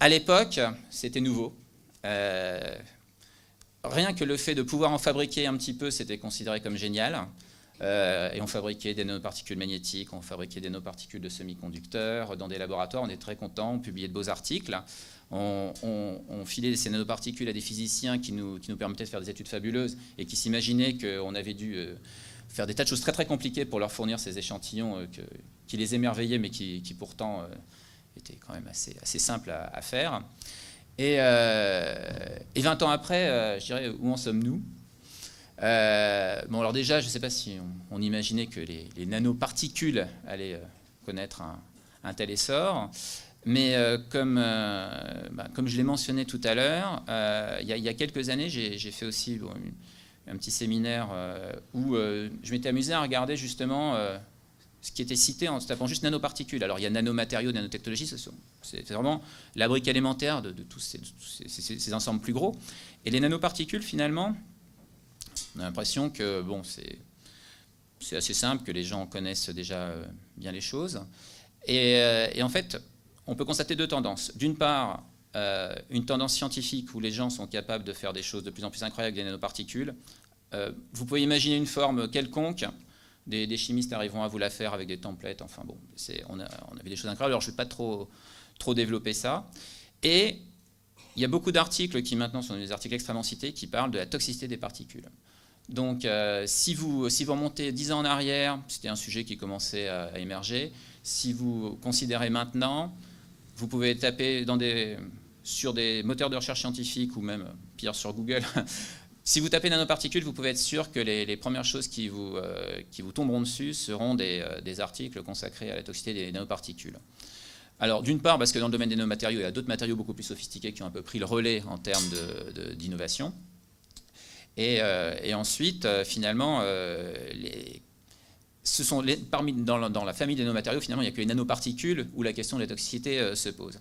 À l'époque, c'était nouveau. Rien que le fait de pouvoir en fabriquer un petit peu, c'était considéré comme génial. Et on fabriquait des nanoparticules magnétiques, on fabriquait des nanoparticules de semi-conducteurs dans des laboratoires. On est très contents, on publiait de beaux articles. On filait ces nanoparticules à des physiciens qui nous permettaient de faire des études fabuleuses et qui s'imaginaient qu'on avait dû faire des tas de choses très très compliquées pour leur fournir ces échantillons qui les émerveillaient, mais qui pourtant étaient quand même assez simples à faire. Et 20 ans après, je dirais, où en sommes-nous ? Bon, alors déjà, je ne sais pas si on imaginait que les nanoparticules allaient connaître un tel essor, mais comme je l'ai mentionné tout à l'heure, il y a quelques années, j'ai fait aussi un petit séminaire où je m'étais amusé à regarder justement ce qui était cité en se tapant juste nanoparticules. Alors il y a nanomatériaux, nanotechnologie, c'est vraiment la brique élémentaire de tous ces ensembles plus gros. Et les nanoparticules, finalement, on a l'impression que bon, c'est assez simple, que les gens connaissent déjà bien les choses. Et en fait, on peut constater deux tendances. D'une part, une tendance scientifique où les gens sont capables de faire des choses de plus en plus incroyables avec des nanoparticules. Vous pouvez imaginer une forme quelconque. Des chimistes arriveront à vous la faire avec des templates. Enfin bon, on avait des choses incroyables. Alors je ne vais pas trop développer ça. Et il y a beaucoup d'articles qui maintenant sont des articles extrêmement cités qui parlent de la toxicité des particules. Donc si vous remontez 10 ans en arrière, c'était un sujet qui commençait à émerger. Si vous considérez maintenant, vous pouvez taper sur des moteurs de recherche scientifique ou même pire sur Google. Si vous tapez nanoparticules, vous pouvez être sûr que les premières choses qui vous tomberont dessus seront des articles consacrés à la toxicité des nanoparticules. Alors d'une part, parce que dans le domaine des nanomatériaux, il y a d'autres matériaux beaucoup plus sophistiqués qui ont un peu pris le relais en termes d'innovation. Et ensuite, finalement, dans la famille des nanomatériaux, finalement, il n'y a que les nanoparticules où la question de la toxicité se pose.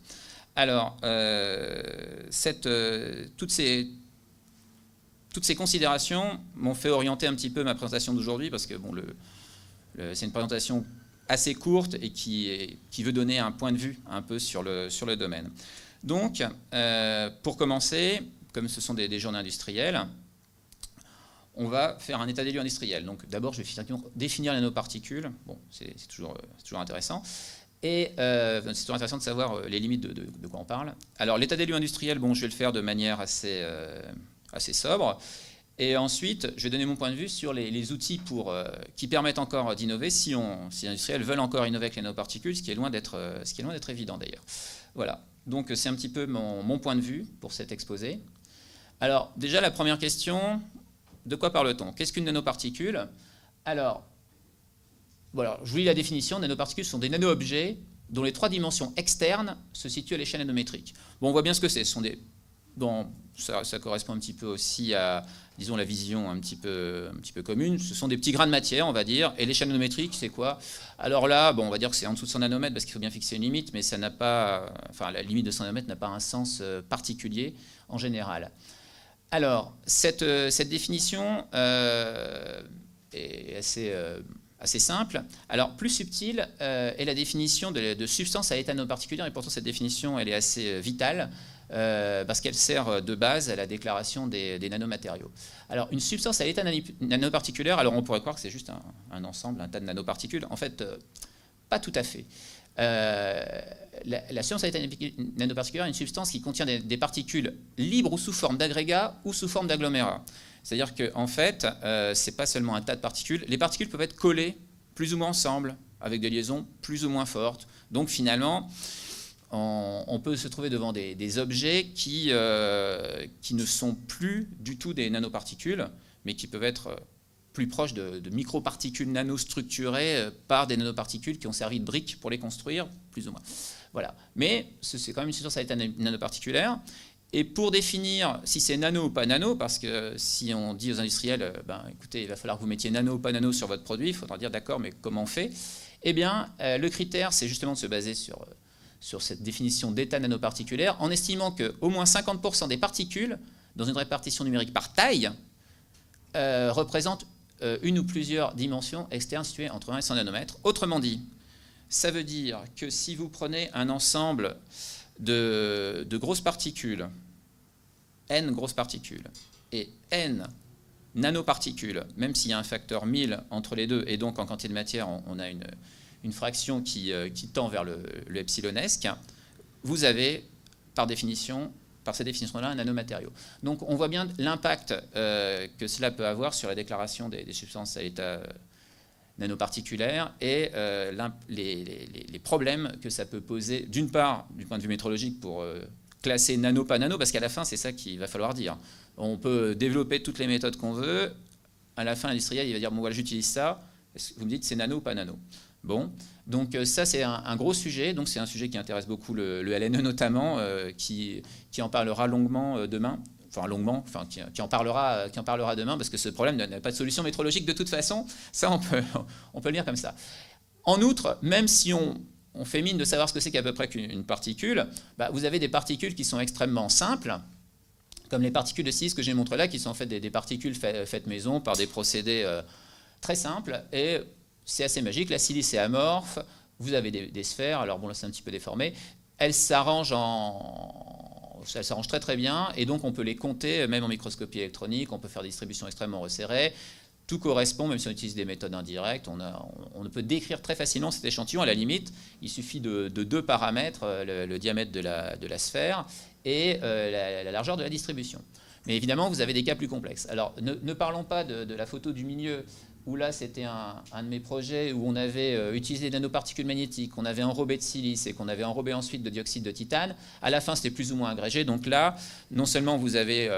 Alors, toutes ces considérations m'ont fait orienter un petit peu ma présentation d'aujourd'hui parce que bon, c'est une présentation assez courte et qui veut donner un point de vue un peu sur le domaine. Donc, pour commencer, comme ce sont des journées industrielles, on va faire un état des lieux industriel. Donc, d'abord, je vais définir les nanoparticules. Bon, c'est toujours intéressant. Et c'est toujours intéressant de savoir les limites de quoi on parle. Alors, l'état des lieux industriel, bon, je vais le faire de manière assez sobre. Et ensuite, je vais donner mon point de vue sur les outils qui permettent encore d'innover si les industriels veulent encore innover avec les nanoparticules, ce qui est loin d'être évident d'ailleurs. Voilà, donc c'est un petit peu mon point de vue pour cet exposé. Alors déjà, la première question, de quoi parle-t-on? Qu'est-ce qu'une nanoparticule? Alors, voilà, je vous lis la définition. Nanoparticules sont des nano-objets dont les 3 dimensions externes se situent à l'échelle nanométrique. Bon, on voit bien ce que c'est. Ce sont des... Bon, ça correspond un petit peu aussi à, disons, la vision un petit peu commune. Ce sont des petits grains de matière, on va dire. Et l'échelle nanométrique, c'est quoi? Alors là, bon, on va dire que c'est en dessous de 100 nanomètres parce qu'il faut bien fixer une limite, mais ça n'a pas, enfin, la limite de 100 nanomètres n'a pas un sens particulier en général. Alors, cette définition est assez simple. Alors, plus subtile est la définition de substance à état nanoparticulaire, et pourtant cette définition, elle est assez vitale. Parce qu'elle sert de base à la déclaration des nanomatériaux. Alors, une substance à l'état nanoparticulaire, alors on pourrait croire que c'est juste un ensemble, un tas de nanoparticules. En fait, pas tout à fait. La substance à état nanoparticulaire est une substance qui contient des particules libres ou sous forme d'agrégats ou sous forme d'agglomérats. C'est-à-dire qu'en fait, ce n'est pas seulement un tas de particules. Les particules peuvent être collées plus ou moins ensemble, avec des liaisons plus ou moins fortes. Donc finalement, on peut se trouver devant des objets qui ne sont plus du tout des nanoparticules, mais qui peuvent être plus proches de microparticules nanostructurées par des nanoparticules qui ont servi de briques pour les construire, plus ou moins. Voilà. Mais c'est quand même une substance à état nanoparticulaire. Et pour définir si c'est nano ou pas nano, parce que si on dit aux industriels, écoutez, il va falloir que vous mettiez nano ou pas nano sur votre produit, il faudra dire d'accord, mais comment on fait? Eh bien, le critère, c'est justement de se baser sur cette définition d'état nanoparticulaire, en estimant qu'au moins 50% des particules, dans une répartition numérique par taille, représentent une ou plusieurs dimensions externes situées entre 1 et 100 nanomètres. Autrement dit, ça veut dire que si vous prenez un ensemble de grosses particules, n grosses particules, et n nanoparticules, même s'il y a un facteur 1000 entre les deux, et donc en quantité de matière, on a une fraction qui tend vers le epsilonesque, vous avez, par cette définition-là, un nanomatériau. Donc on voit bien l'impact que cela peut avoir sur la déclaration des substances à l'état nanoparticulaire et les problèmes que ça peut poser, d'une part, du point de vue métrologique, pour classer nano, pas nano, parce qu'à la fin, c'est ça qu'il va falloir dire. On peut développer toutes les méthodes qu'on veut. À la fin, l'industriel, il va dire, bon, voilà, j'utilise ça. Vous me dites, c'est nano ou pas nano. Bon, donc ça, c'est un gros sujet. Donc c'est un sujet qui intéresse beaucoup le LNE notamment, qui en parlera longuement demain. Enfin, longuement, enfin, qui en parlera demain, parce que ce problème n'a pas de solution métrologique de toute façon. Ça, on peut le lire comme ça. En outre, même si on fait mine de savoir ce que c'est qu'à peu près qu'une particule, bah, vous avez des particules qui sont extrêmement simples, comme les particules de silice que j'ai montrées là, qui sont en fait des particules faites maison par des procédés très simples, et c'est assez magique. La silice est amorphe, vous avez des sphères, alors bon là c'est un petit peu déformé, elles s'arrangent très très bien, et donc on peut les compter, même en microscopie électronique, on peut faire des distributions extrêmement resserrées. Tout correspond, même si on utilise des méthodes indirectes, on peut décrire très facilement cet échantillon. À la limite, il suffit de deux paramètres, le diamètre de la sphère et la largeur de la distribution. Mais évidemment, vous avez des cas plus complexes. Alors, ne parlons pas de la photo du milieu, où là, c'était un de mes projets où on avait utilisé des nanoparticules magnétiques, on avait enrobé de silice et qu'on avait enrobé ensuite de dioxyde de titane. À la fin, c'était plus ou moins agrégé. Donc là, non seulement vous avez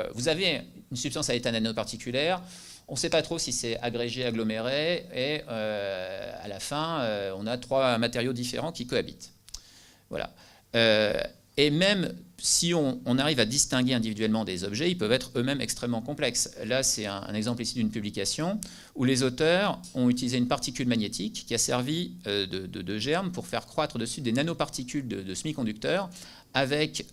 une substance à état nanoparticulaire, on ne sait pas trop si c'est agrégé, aggloméré, et à la fin, on a trois matériaux différents qui cohabitent. Voilà. Et même si on arrive à distinguer individuellement des objets, ils peuvent être eux-mêmes extrêmement complexes. Là, c'est un exemple ici d'une publication où les auteurs ont utilisé une particule magnétique qui a servi de germe pour faire croître dessus des nanoparticules de semi-conducteurs avec,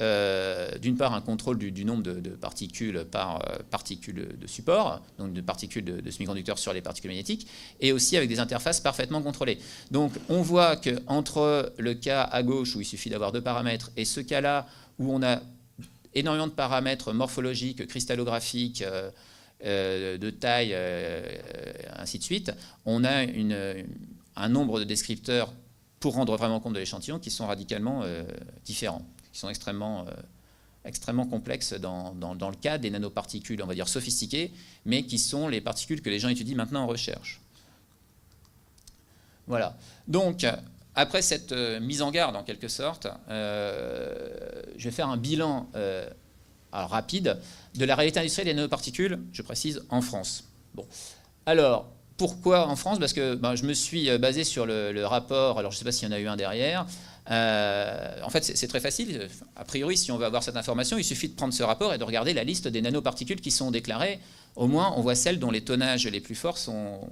d'une part, un contrôle du nombre de particules par particule de support, donc de particules de semi-conducteurs sur les particules magnétiques, et aussi avec des interfaces parfaitement contrôlées. Donc, on voit qu'entre le cas à gauche, où il suffit d'avoir deux paramètres, et ce cas-là, où on a énormément de paramètres morphologiques, cristallographiques, de taille, ainsi de suite, on a un nombre de descripteurs pour rendre vraiment compte de l'échantillon qui sont radicalement différents, qui sont extrêmement complexes dans le cas des nanoparticules, on va dire sophistiquées, mais qui sont les particules que les gens étudient maintenant en recherche. Voilà. Donc, après cette mise en garde, en quelque sorte, je vais faire un bilan rapide de la réalité industrielle des nanoparticules, je précise, en France. Bon. Alors, pourquoi en France? Parce que je me suis basé sur le rapport, alors je ne sais pas s'il y en a eu un derrière. En fait, c'est très facile. A priori, si on veut avoir cette information, il suffit de prendre ce rapport et de regarder la liste des nanoparticules qui sont déclarées. Au moins, on voit celles dont les tonnages les plus forts sont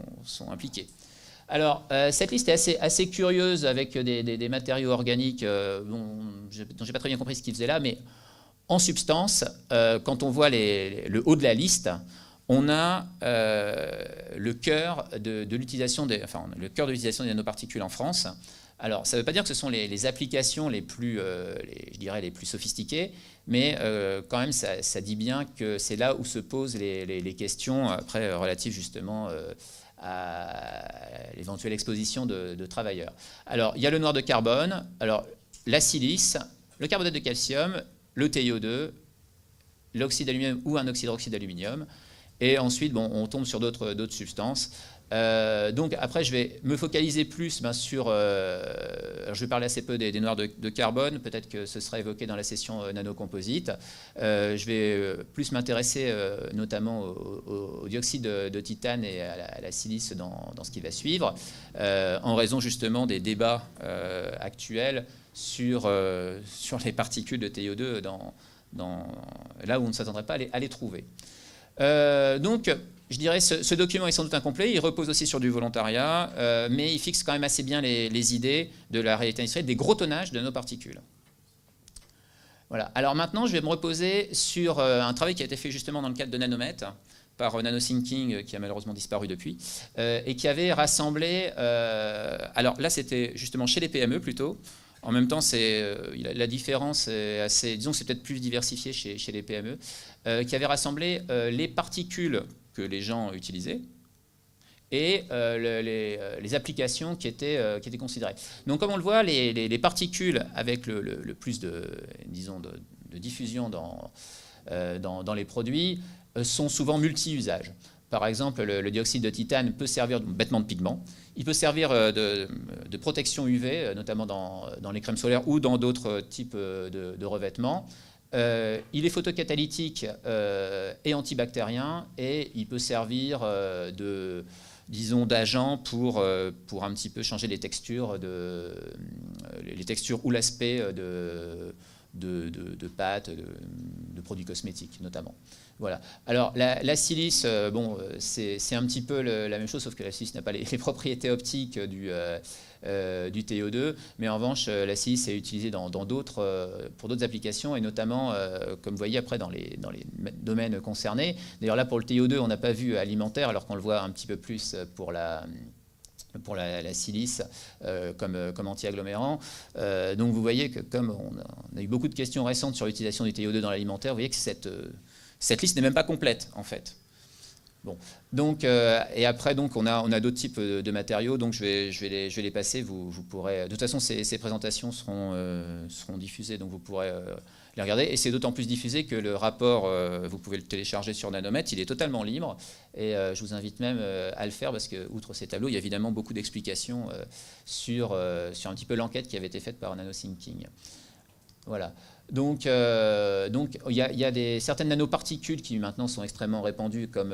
impliqués. Alors, cette liste est assez curieuse avec des matériaux organiques dont je n'ai pas très bien compris ce qu'ils faisaient là, mais en substance, quand on voit le haut de la liste, on a le cœur de l'utilisation des nanoparticules en France. Alors, ça ne veut pas dire que ce sont les applications les plus sophistiquées, mais quand même, ça dit bien que c'est là où se posent les questions après relatives justement à l'éventuelle exposition de travailleurs. Alors, il y a le noir de carbone, alors la silice, le carbonate de calcium, le TiO2, l'oxyde d'aluminium ou un oxydroxyde d'aluminium, et ensuite, on tombe sur d'autres substances. Donc après, je vais me focaliser plus sur... alors je vais parler assez peu des noirs de carbone, peut-être que ce sera évoqué dans la session nanocomposite. Je vais plus m'intéresser notamment au dioxyde de titane et à la silice dans ce qui va suivre, en raison justement des débats actuels sur les particules de TiO2 là où on ne s'attendrait pas à les trouver. Donc, je dirais ce document est sans doute incomplet, il repose aussi sur du volontariat, mais il fixe quand même assez bien les idées de la réalité industrielle, des gros tonnages de nos particules. Voilà. Alors maintenant, je vais me reposer sur un travail qui a été fait justement dans le cadre de Nanomet, par NanoThinking, qui a malheureusement disparu depuis, et qui avait rassemblé... alors là, c'était justement chez les PME plutôt, En même temps, la différence est assez, disons que c'est peut-être plus diversifié chez les PME, qui avait rassemblé les particules que les gens utilisaient et les applications qui étaient considérées. Donc comme on le voit, les particules avec le plus disons de diffusion dans les produits sont souvent multi-usages. Par exemple, le dioxyde de titane peut servir bêtement de pigment. Il peut servir de protection UV, notamment dans les crèmes solaires ou dans d'autres types de revêtements. Il est photocatalytique et antibactérien, et il peut servir disons, d'agent pour un petit peu changer les textures ou l'aspect de pâtes, de produits cosmétiques notamment. Voilà. Alors la silice, c'est un petit peu la même chose, sauf que la silice n'a pas les propriétés optiques du TiO2, mais en revanche, la silice est utilisée pour d'autres applications, et notamment, comme vous voyez après, dans les domaines concernés. D'ailleurs là, pour le TiO2, on n'a pas vu alimentaire, alors qu'on le voit un petit peu plus pour la silice comme anti-agglomérant. Donc vous voyez que comme on a eu beaucoup de questions récentes sur l'utilisation du TiO2 dans l'alimentaire, vous voyez que cette liste n'est même pas complète en fait. Bon, donc, et après donc on a d'autres types de matériaux, donc je vais les passer. Vous pourrez, de toute façon ces présentations seront diffusées, donc vous pourrez les regarder, et c'est d'autant plus diffusé que le rapport, vous pouvez le télécharger sur Nanomètre, il est totalement libre, et je vous invite même à le faire, parce que outre ces tableaux, il y a évidemment beaucoup d'explications sur un petit peu l'enquête qui avait été faite par NanoThinking. Voilà. Donc il y a certaines nanoparticules qui maintenant sont extrêmement répandues, comme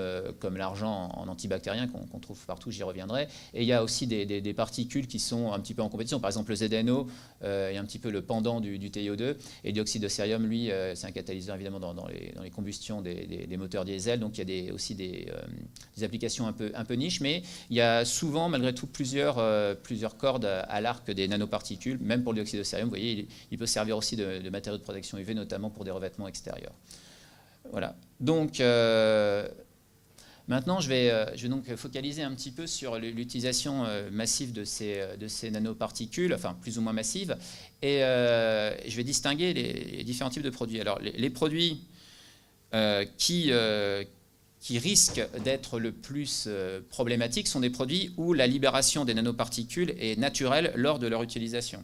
l'argent en antibactérien qu'on trouve partout, j'y reviendrai. Et il y a aussi des particules qui sont un petit peu en compétition. Par exemple, le ZNO est un petit peu le pendant du TiO2. Et le dioxyde de cérium, lui, c'est un catalyseur évidemment dans les combustions des moteurs diesel. Donc il y a aussi des applications un peu niches. Mais il y a souvent, malgré tout, plusieurs cordes à l'arc des nanoparticules. Même pour le dioxyde de cérium, vous voyez, il peut servir aussi de matériau de protection UV, notamment pour des revêtements extérieurs. Voilà. Donc, maintenant, je vais donc focaliser un petit peu sur l'utilisation massive de ces nanoparticules, enfin plus ou moins massive, et je vais distinguer les différents types de produits. Alors, les produits qui risquent d'être le plus problématiques sont des produits où la libération des nanoparticules est naturelle lors de leur utilisation.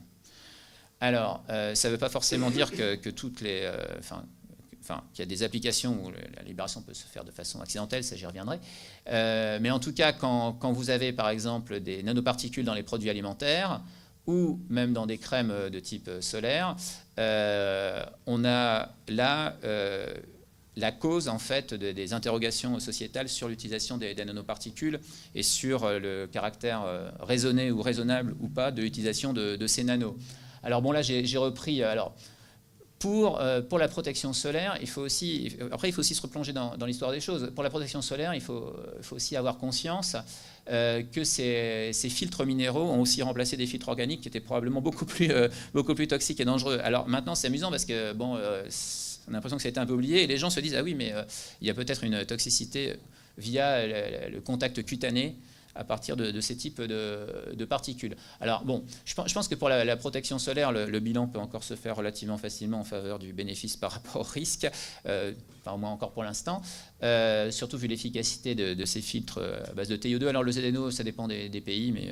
Alors, ça ne veut pas forcément dire que toutes les... qu'il y a des applications où la libération peut se faire de façon accidentelle, ça j'y reviendrai. Mais en tout cas, quand vous avez par exemple des nanoparticules dans les produits alimentaires, ou même dans des crèmes de type solaire, on a là la cause en fait des interrogations sociétales sur l'utilisation des nanoparticules et sur le caractère raisonné ou raisonnable ou pas de l'utilisation de ces nanos. Alors bon, là j'ai repris... Alors, pour la protection solaire, il faut aussi se replonger dans l'histoire des choses. Pour la protection solaire, il faut aussi avoir conscience que ces filtres minéraux ont aussi remplacé des filtres organiques qui étaient probablement beaucoup plus toxiques et dangereux. Alors maintenant, c'est amusant parce que bon, on a l'impression que ça a été un peu oublié, et les gens se disent « Ah oui, mais il y a peut-être une toxicité via le contact cutané » à partir de ces types de particules. Alors bon, je pense que pour la protection solaire, le bilan peut encore se faire relativement facilement en faveur du bénéfice par rapport au risque, enfin au moins encore pour l'instant, surtout vu l'efficacité de ces filtres à base de TiO2. Alors le ZNO, ça dépend des pays, mais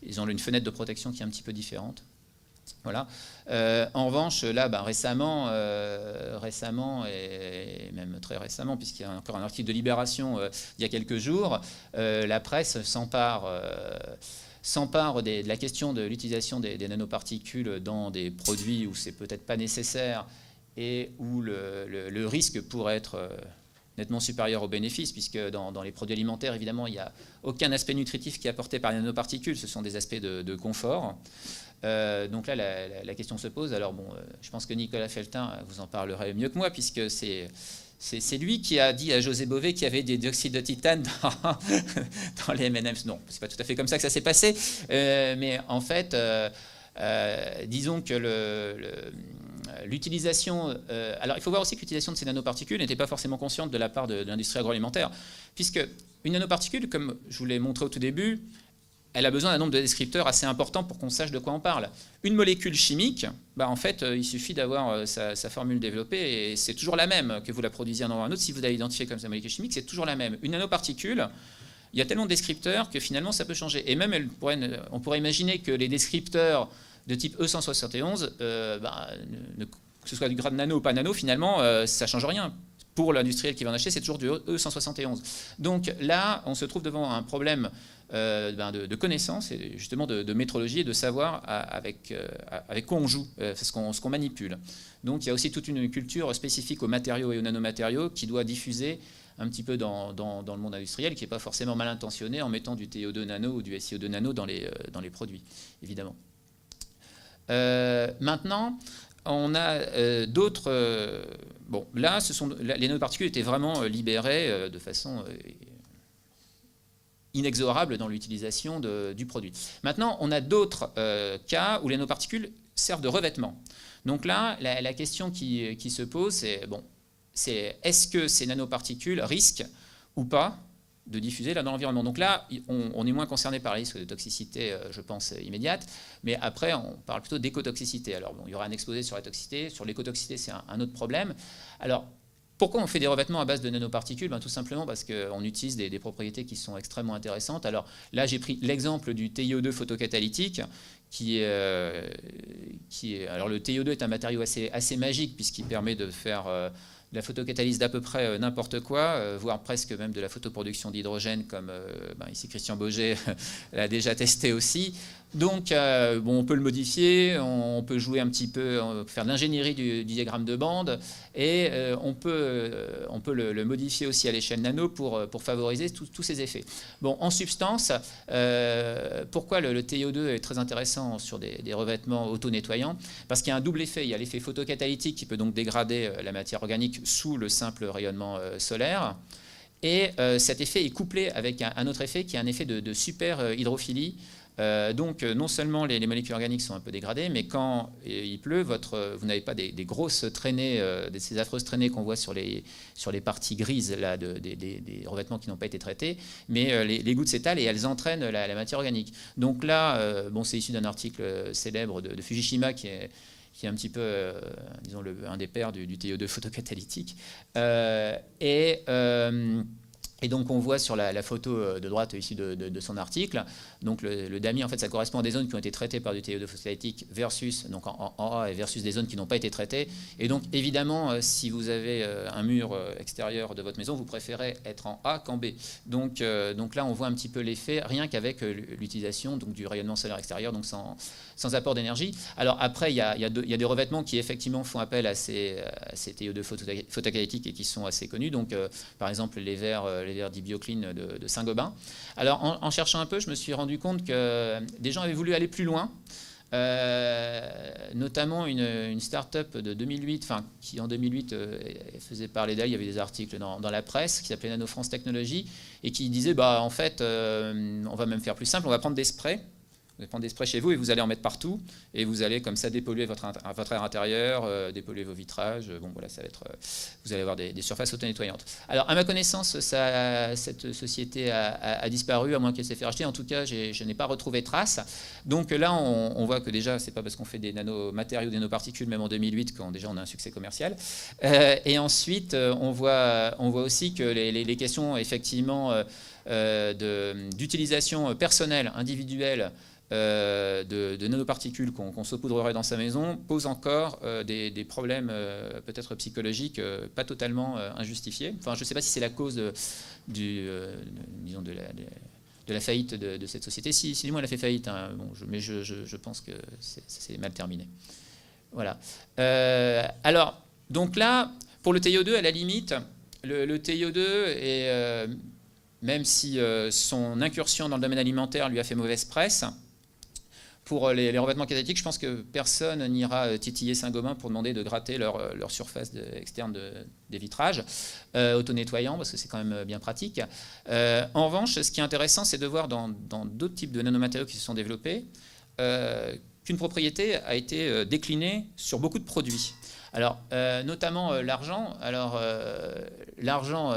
ils ont une fenêtre de protection qui est un petit peu différente. Voilà. En revanche, là, récemment, et même très récemment, puisqu'il y a encore un article de Libération il y a quelques jours, la presse s'empare de la question de l'utilisation des nanoparticules dans des produits où c'est peut-être pas nécessaire et où le risque pourrait être nettement supérieur aux bénéfices, puisque dans les produits alimentaires, évidemment, il n'y a aucun aspect nutritif qui est apporté par les nanoparticules, ce sont des aspects de confort. Donc là, la question se pose. Alors bon, je pense que Nicolas Feltin vous en parlerait mieux que moi, puisque c'est lui qui a dit à José Bové qu'il y avait des dioxydes de titane dans les M&M's. Non, c'est pas tout à fait comme ça que ça s'est passé, mais en fait, disons que l'utilisation... alors il faut voir aussi que l'utilisation de ces nanoparticules n'était pas forcément consciente de la part de l'industrie agroalimentaire, puisque une nanoparticule, comme je vous l'ai montré au tout début, elle a besoin d'un nombre de descripteurs assez important pour qu'on sache de quoi on parle. Une molécule chimique, en fait, il suffit d'avoir sa formule développée et c'est toujours la même, que vous la produisiez un endroit ou un autre. Si vous l'avez identifiée comme sa molécule chimique, c'est toujours la même. Une nanoparticule, il y a tellement de descripteurs que finalement ça peut changer. Et même on pourrait imaginer que les descripteurs de type E171, que ce soit du grade nano ou pas nano, finalement, ça ne change rien. Pour l'industriel qui va en acheter, c'est toujours du E171. Donc là, on se trouve devant un problème de connaissance et justement de métrologie et de savoir avec quoi on joue, ce qu'on manipule. Donc il y a aussi toute une culture spécifique aux matériaux et aux nanomatériaux qui doit diffuser un petit peu dans le monde industriel, qui n'est pas forcément mal intentionné en mettant du TiO2 nano ou du SiO2 nano dans les produits, évidemment. Maintenant, on a d'autres... bon, là, les nanoparticules étaient vraiment libérées de façon inexorable dans l'utilisation du produit. Maintenant, on a d'autres cas où les nanoparticules servent de revêtement. Donc là, la question qui se pose, c'est est-ce que ces nanoparticules risquent ou pas de diffuser là dans l'environnement. Donc là, on est moins concerné par les risques de toxicité, je pense, immédiate, mais après, on parle plutôt d'écotoxicité. Alors, bon, il y aura un exposé sur la toxicité. Sur l'écotoxicité, c'est un autre problème. Alors, pourquoi on fait des revêtements à base de nanoparticules? Tout simplement parce qu'on utilise des propriétés qui sont extrêmement intéressantes. Alors là, j'ai pris l'exemple du TiO2 photocatalytique, alors le TiO2 est un matériau assez magique, puisqu'il permet de faire... de la photocatalyse d'à peu près n'importe quoi, voire presque même de la photoproduction d'hydrogène, comme ici Christian Boget l'a déjà testé aussi. Donc, on peut le modifier, on peut jouer un petit peu, on peut faire de l'ingénierie du diagramme de bande, et on peut le modifier aussi à l'échelle nano pour favoriser tous ces effets. Bon, en substance, pourquoi le TiO2 est très intéressant sur des revêtements auto-nettoyants? Parce qu'il y a un double effet. Il y a l'effet photocatalytique qui peut donc dégrader la matière organique sous le simple rayonnement solaire. Et cet effet est couplé avec un autre effet qui est un effet de super hydrophilie. Donc non seulement les molécules organiques sont un peu dégradées, mais quand il pleut, vous n'avez pas des grosses traînées, ces affreuses traînées qu'on voit sur les parties grises là, des revêtements qui n'ont pas été traités, mais les gouttes s'étalent et elles entraînent la matière organique. Donc là, c'est issu d'un article célèbre de Fujishima qui est un petit peu, disons, un des pères du TiO2 photocatalytique. Et donc on voit sur la photo de droite issue de son article, donc le damier, en fait, ça correspond à des zones qui ont été traitées par du TiO2 photocatalytique versus, donc en A, et versus des zones qui n'ont pas été traitées. Et donc évidemment, si vous avez un mur extérieur de votre maison, vous préférez être en A qu'en B. Donc là, on voit un petit peu l'effet, rien qu'avec l'utilisation du rayonnement solaire extérieur, donc sans apport d'énergie. Alors après, il y a des revêtements qui effectivement font appel à ces TiO2 photocatalytiques et qui sont assez connus. Donc par exemple les verres d'Ibiocline de Saint-Gobain. Alors en cherchant un peu, je me suis rendu compte que des gens avaient voulu aller plus loin, notamment une start-up de 2008, qui en 2008 faisait parler d'elle. Il y avait des articles dans la presse qui s'appelait Nano France Technologies et qui disait en fait, on va même faire plus simple, on va prendre des sprays. Vous allez prendre des sprays chez vous et vous allez en mettre partout et vous allez comme ça dépolluer votre air intérieur, dépolluer vos vitrages. Bon voilà, ça va être, vous allez avoir des surfaces auto-nettoyantes. Alors à ma connaissance, cette société a disparu, à moins qu'elle s'est fait racheter. En tout cas, je n'ai pas retrouvé trace. Donc là, on voit que déjà, c'est pas parce qu'on fait des nanomatériaux, des nanoparticules, même en 2008, qu'on déjà on a un succès commercial. Et ensuite, on voit aussi que les questions effectivement d'utilisation personnelle, individuelle, de nanoparticules qu'on saupoudrerait dans sa maison pose encore des problèmes peut-être psychologiques pas totalement injustifiés. Enfin, je ne sais pas si c'est la cause disons de la faillite de cette société. Si du moins elle a fait faillite, hein, mais je pense que c'est mal terminé. Voilà. Alors, donc là, pour le TiO2, à la limite, le TiO2 est... même si son incursion dans le domaine alimentaire lui a fait mauvaise presse, pour les revêtements catalytiques, je pense que personne n'ira titiller Saint-Gobain pour demander de gratter leur surface externe des vitrages, auto-nettoyant, parce que c'est quand même bien pratique. En revanche, ce qui est intéressant, c'est de voir dans d'autres types de nanomatériaux qui se sont développés, qu'une propriété a été déclinée sur beaucoup de produits. Alors, notamment l'argent. Alors, l'argent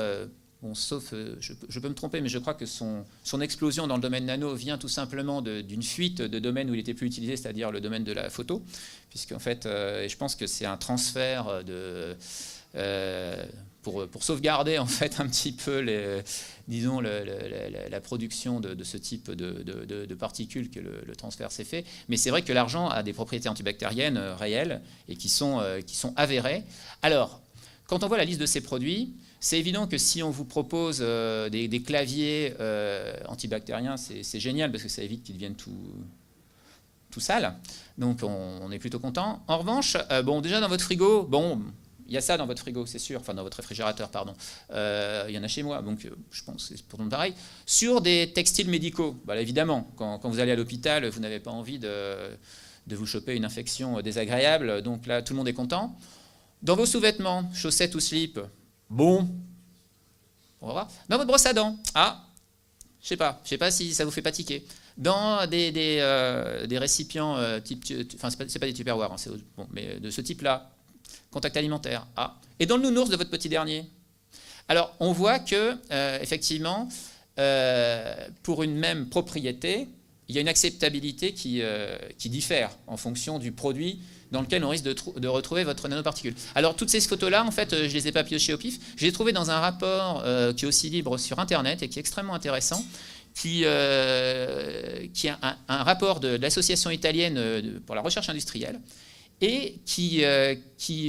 Bon, sauf, je peux me tromper, mais je crois que son explosion dans le domaine nano vient tout simplement d'une fuite de domaine où il était plus utilisé, c'est-à-dire le domaine de la photo, puisqu'en fait, je pense que c'est un transfert pour sauvegarder en fait un petit peu disons la production de ce type de particules que le transfert s'est fait. Mais c'est vrai que l'argent a des propriétés antibactériennes réelles et qui sont avérées. Alors, quand on voit la liste de ces produits, c'est évident que si on vous propose des claviers antibactériens, c'est génial parce que ça évite qu'ils deviennent tout sales. Donc on est plutôt content. En revanche, bon, déjà dans votre frigo, bon, il y a ça dans votre frigo, c'est sûr, enfin dans votre réfrigérateur, pardon. Il y en a chez moi, donc je pense que c'est pour tout le monde pareil. Sur des textiles médicaux, bah, là, évidemment, quand vous allez à l'hôpital, vous n'avez pas envie de vous choper une infection désagréable, donc là, tout le monde est content. Dans vos sous-vêtements, chaussettes ou slips, bon, on va voir. Dans votre brosse à dents, je sais pas si ça vous fait pas tiquer. Dans des récipients type, enfin c'est pas des tupperwares, hein, bon, mais de ce type-là, contact alimentaire, et dans le nounours de votre petit dernier. Alors on voit que effectivement, pour une même propriété, il y a une acceptabilité qui diffère en fonction du produit dans lequel on risque de retrouver votre nanoparticule. Alors toutes ces photos-là, en fait, je les ai pas piochées au pif. Je les ai trouvées dans un rapport qui est aussi libre sur Internet et qui est extrêmement intéressant, qui est un rapport de l'association italienne pour la recherche industrielle et qui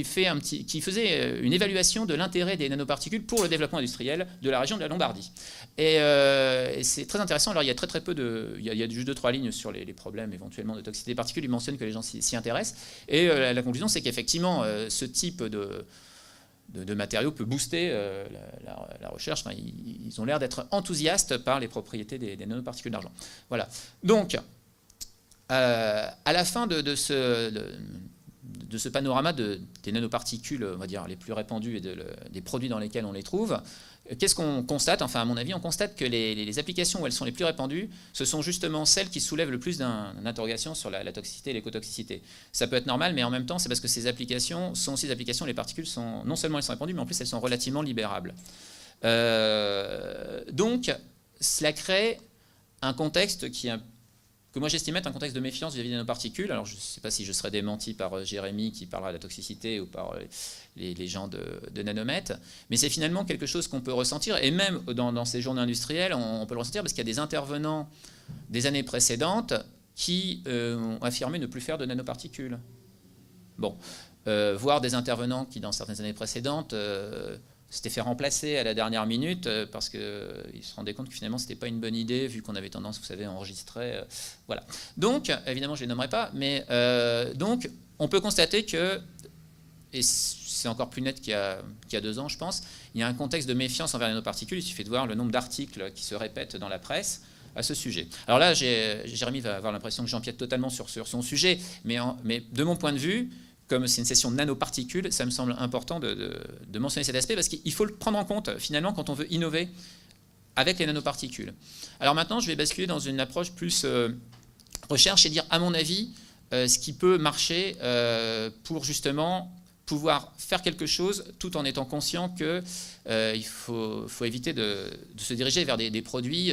faisait une évaluation de l'intérêt des nanoparticules pour le développement industriel de la région de la Lombardie. Et c'est très intéressant. Alors il y a très peu il y a juste 2-3 lignes sur les problèmes éventuellement de toxicité des particules. Il mentionne que les gens s'y intéressent. Et la conclusion, c'est qu'effectivement, ce type de matériaux peut booster la recherche. Enfin, ils ont l'air d'être enthousiastes par les propriétés des nanoparticules d'argent. Voilà. Donc, à la fin de ce panorama des nanoparticules, on va dire, les plus répandues et des produits dans lesquels on les trouve, qu'est-ce qu'on constate? Enfin, à mon avis, on constate que les applications où elles sont les plus répandues, ce sont justement celles qui soulèvent le plus d'interrogations sur la toxicité et l'écotoxicité. Ça peut être normal, mais en même temps, c'est parce que ces applications sont aussi des applications où les particules sont, non seulement elles sont répandues, mais en plus elles sont relativement libérables. Donc, cela crée un contexte que moi j'estime être un contexte de méfiance vis-à-vis des nanoparticules. Alors je ne sais pas si je serai démenti par Jérémy qui parlera de la toxicité ou par les gens de Nanomet, mais c'est finalement quelque chose qu'on peut ressentir, et même dans ces journées industrielles, on peut le ressentir parce qu'il y a des intervenants des années précédentes qui ont affirmé ne plus faire de nanoparticules. Bon, voire des intervenants qui dans certaines années précédentes s'était fait remplacer à la dernière minute parce qu'ils se rendaient compte que finalement c'était pas une bonne idée vu qu'on avait tendance, vous savez, à enregistrer. Voilà. Donc, évidemment, je ne les nommerai pas, mais donc on peut constater que, et c'est encore plus net qu'il y a 2 ans, je pense, il y a un contexte de méfiance envers les nanoparticules. Il suffit de voir le nombre d'articles qui se répètent dans la presse à ce sujet. Alors là, Jérémy va avoir l'impression que j'empiète totalement sur son sujet, mais de mon point de vue, comme c'est une session de nanoparticules, ça me semble important de mentionner cet aspect parce qu'il faut le prendre en compte finalement quand on veut innover avec les nanoparticules. Alors maintenant, je vais basculer dans une approche plus recherche et dire, à mon avis, ce qui peut marcher pour justement pouvoir faire quelque chose tout en étant conscient qu'il faut éviter de se diriger vers des produits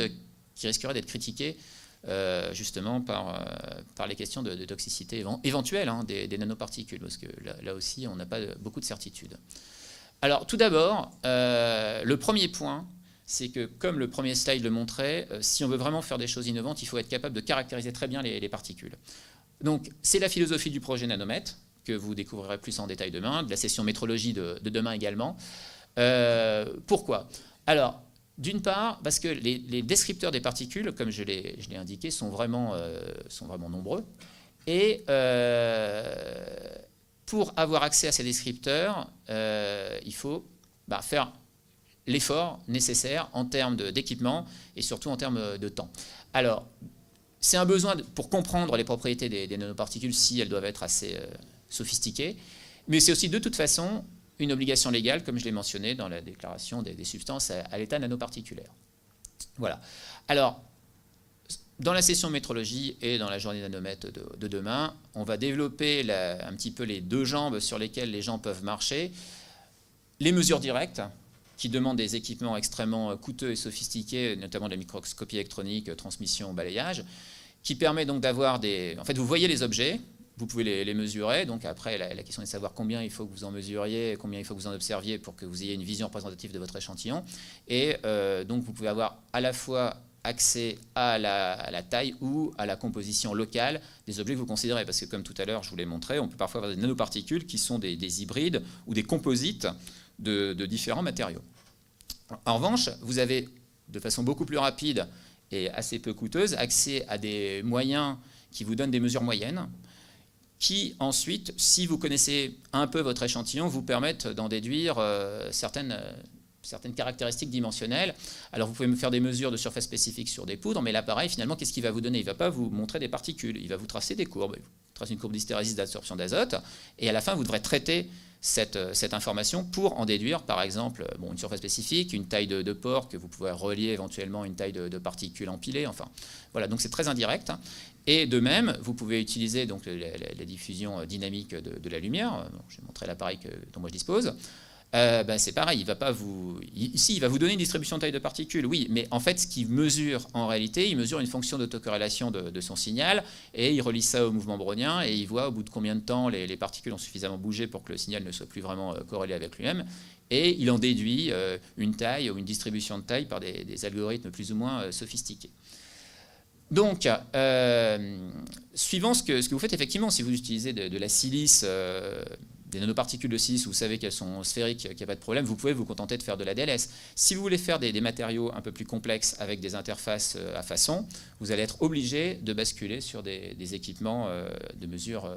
qui risqueraient d'être critiqués justement par les questions de toxicité éventuelle des nanoparticules, parce que là aussi, on n'a pas beaucoup de certitudes. Alors, tout d'abord, le premier point, c'est que, comme le premier slide le montrait, si on veut vraiment faire des choses innovantes, il faut être capable de caractériser très bien les particules. Donc, c'est la philosophie du projet Nanomet, que vous découvrirez plus en détail demain, de la session métrologie de demain également. Pourquoi? Alors, d'une part, parce que les descripteurs des particules, comme je l'ai indiqué, sont vraiment nombreux. Et pour avoir accès à ces descripteurs, il faut faire l'effort nécessaire en termes d'équipement et surtout en termes de temps. Alors, c'est un besoin pour comprendre les propriétés des nanoparticules si elles doivent être assez sophistiquées, mais c'est aussi de toute façon une obligation légale, comme je l'ai mentionné dans la déclaration des substances à l'état nanoparticulaire. Voilà. Alors, dans la session métrologie et dans la journée Nanomet de demain, on va développer un petit peu les 2 jambes sur lesquelles les gens peuvent marcher. Les mesures directes, qui demandent des équipements extrêmement coûteux et sophistiqués, notamment de la microscopie électronique, transmission, balayage, qui permet donc d'avoir des... En fait, vous voyez les objets, vous pouvez les mesurer, donc après, la question est de savoir combien il faut que vous en mesuriez, combien il faut que vous en observiez pour que vous ayez une vision représentative de votre échantillon. Et donc, vous pouvez avoir à la fois accès à la taille ou à la composition locale des objets que vous considérez. Parce que comme tout à l'heure, je vous l'ai montré, on peut parfois avoir des nanoparticules qui sont des hybrides ou des composites de différents matériaux. En revanche, vous avez, de façon beaucoup plus rapide et assez peu coûteuse, accès à des moyens qui vous donnent des mesures moyennes, qui ensuite, si vous connaissez un peu votre échantillon, vous permettent d'en déduire certaines caractéristiques dimensionnelles. Alors vous pouvez me faire des mesures de surface spécifiques sur des poudres, mais l'appareil, finalement, qu'est-ce qu'il va vous donner? Il ne va pas vous montrer des particules, il va vous tracer des courbes. Il vous trace une courbe d'hystérésis d'absorption d'azote, et à la fin, vous devrez traiter cette information pour en déduire, par exemple, une surface spécifique, une taille de pore que vous pouvez relier éventuellement à une taille de particules empilées. Enfin, voilà, donc c'est très indirect. Et de même, vous pouvez utiliser donc, la diffusion dynamique de la lumière. Bon, je vais montrer l'appareil dont moi je dispose. C'est pareil, il va vous donner une distribution de taille de particules, oui, mais en fait, ce qu'il mesure en réalité, il mesure une fonction d'autocorrélation de son signal, et il relie ça au mouvement brownien, et il voit au bout de combien de temps les particules ont suffisamment bougé pour que le signal ne soit plus vraiment corrélé avec lui-même, et il en déduit une taille ou une distribution de taille par des algorithmes plus ou moins sophistiqués. Donc, suivant ce que vous faites, effectivement, si vous utilisez de la silice, des nanoparticules de silice, vous savez qu'elles sont sphériques, qu'il n'y a pas de problème, vous pouvez vous contenter de faire de la DLS. Si vous voulez faire des matériaux un peu plus complexes avec des interfaces à façon, vous allez être obligé de basculer sur des équipements de mesure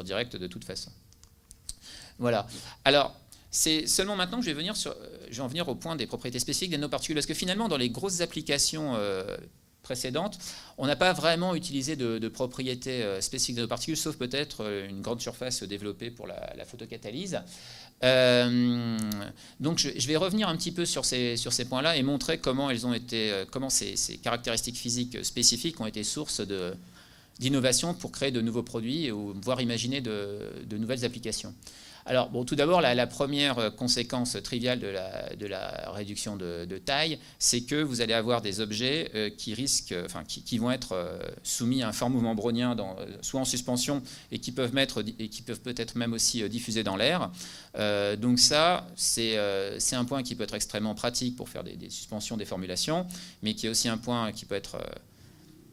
directe de toute façon. Voilà. Alors, c'est seulement maintenant que je vais en venir au point des propriétés spécifiques des nanoparticules, parce que finalement, dans les grosses applications précédentes, on n'a pas vraiment utilisé de propriétés spécifiques de nos particules, sauf peut-être une grande surface développée pour la photocatalyse. Donc je vais revenir un petit peu sur ces points-là et montrer comment ces caractéristiques physiques spécifiques ont été source d'innovation pour créer de nouveaux produits ou voire imaginer de nouvelles applications. Alors, tout d'abord, la première conséquence triviale de la réduction de taille, c'est que vous allez avoir des objets qui vont être soumis à un fort mouvement brownien, soit en suspension, et qui peuvent peut-être même aussi diffuser dans l'air. Donc ça, c'est un point qui peut être extrêmement pratique pour faire des suspensions, des formulations, mais qui est aussi un point qui peut être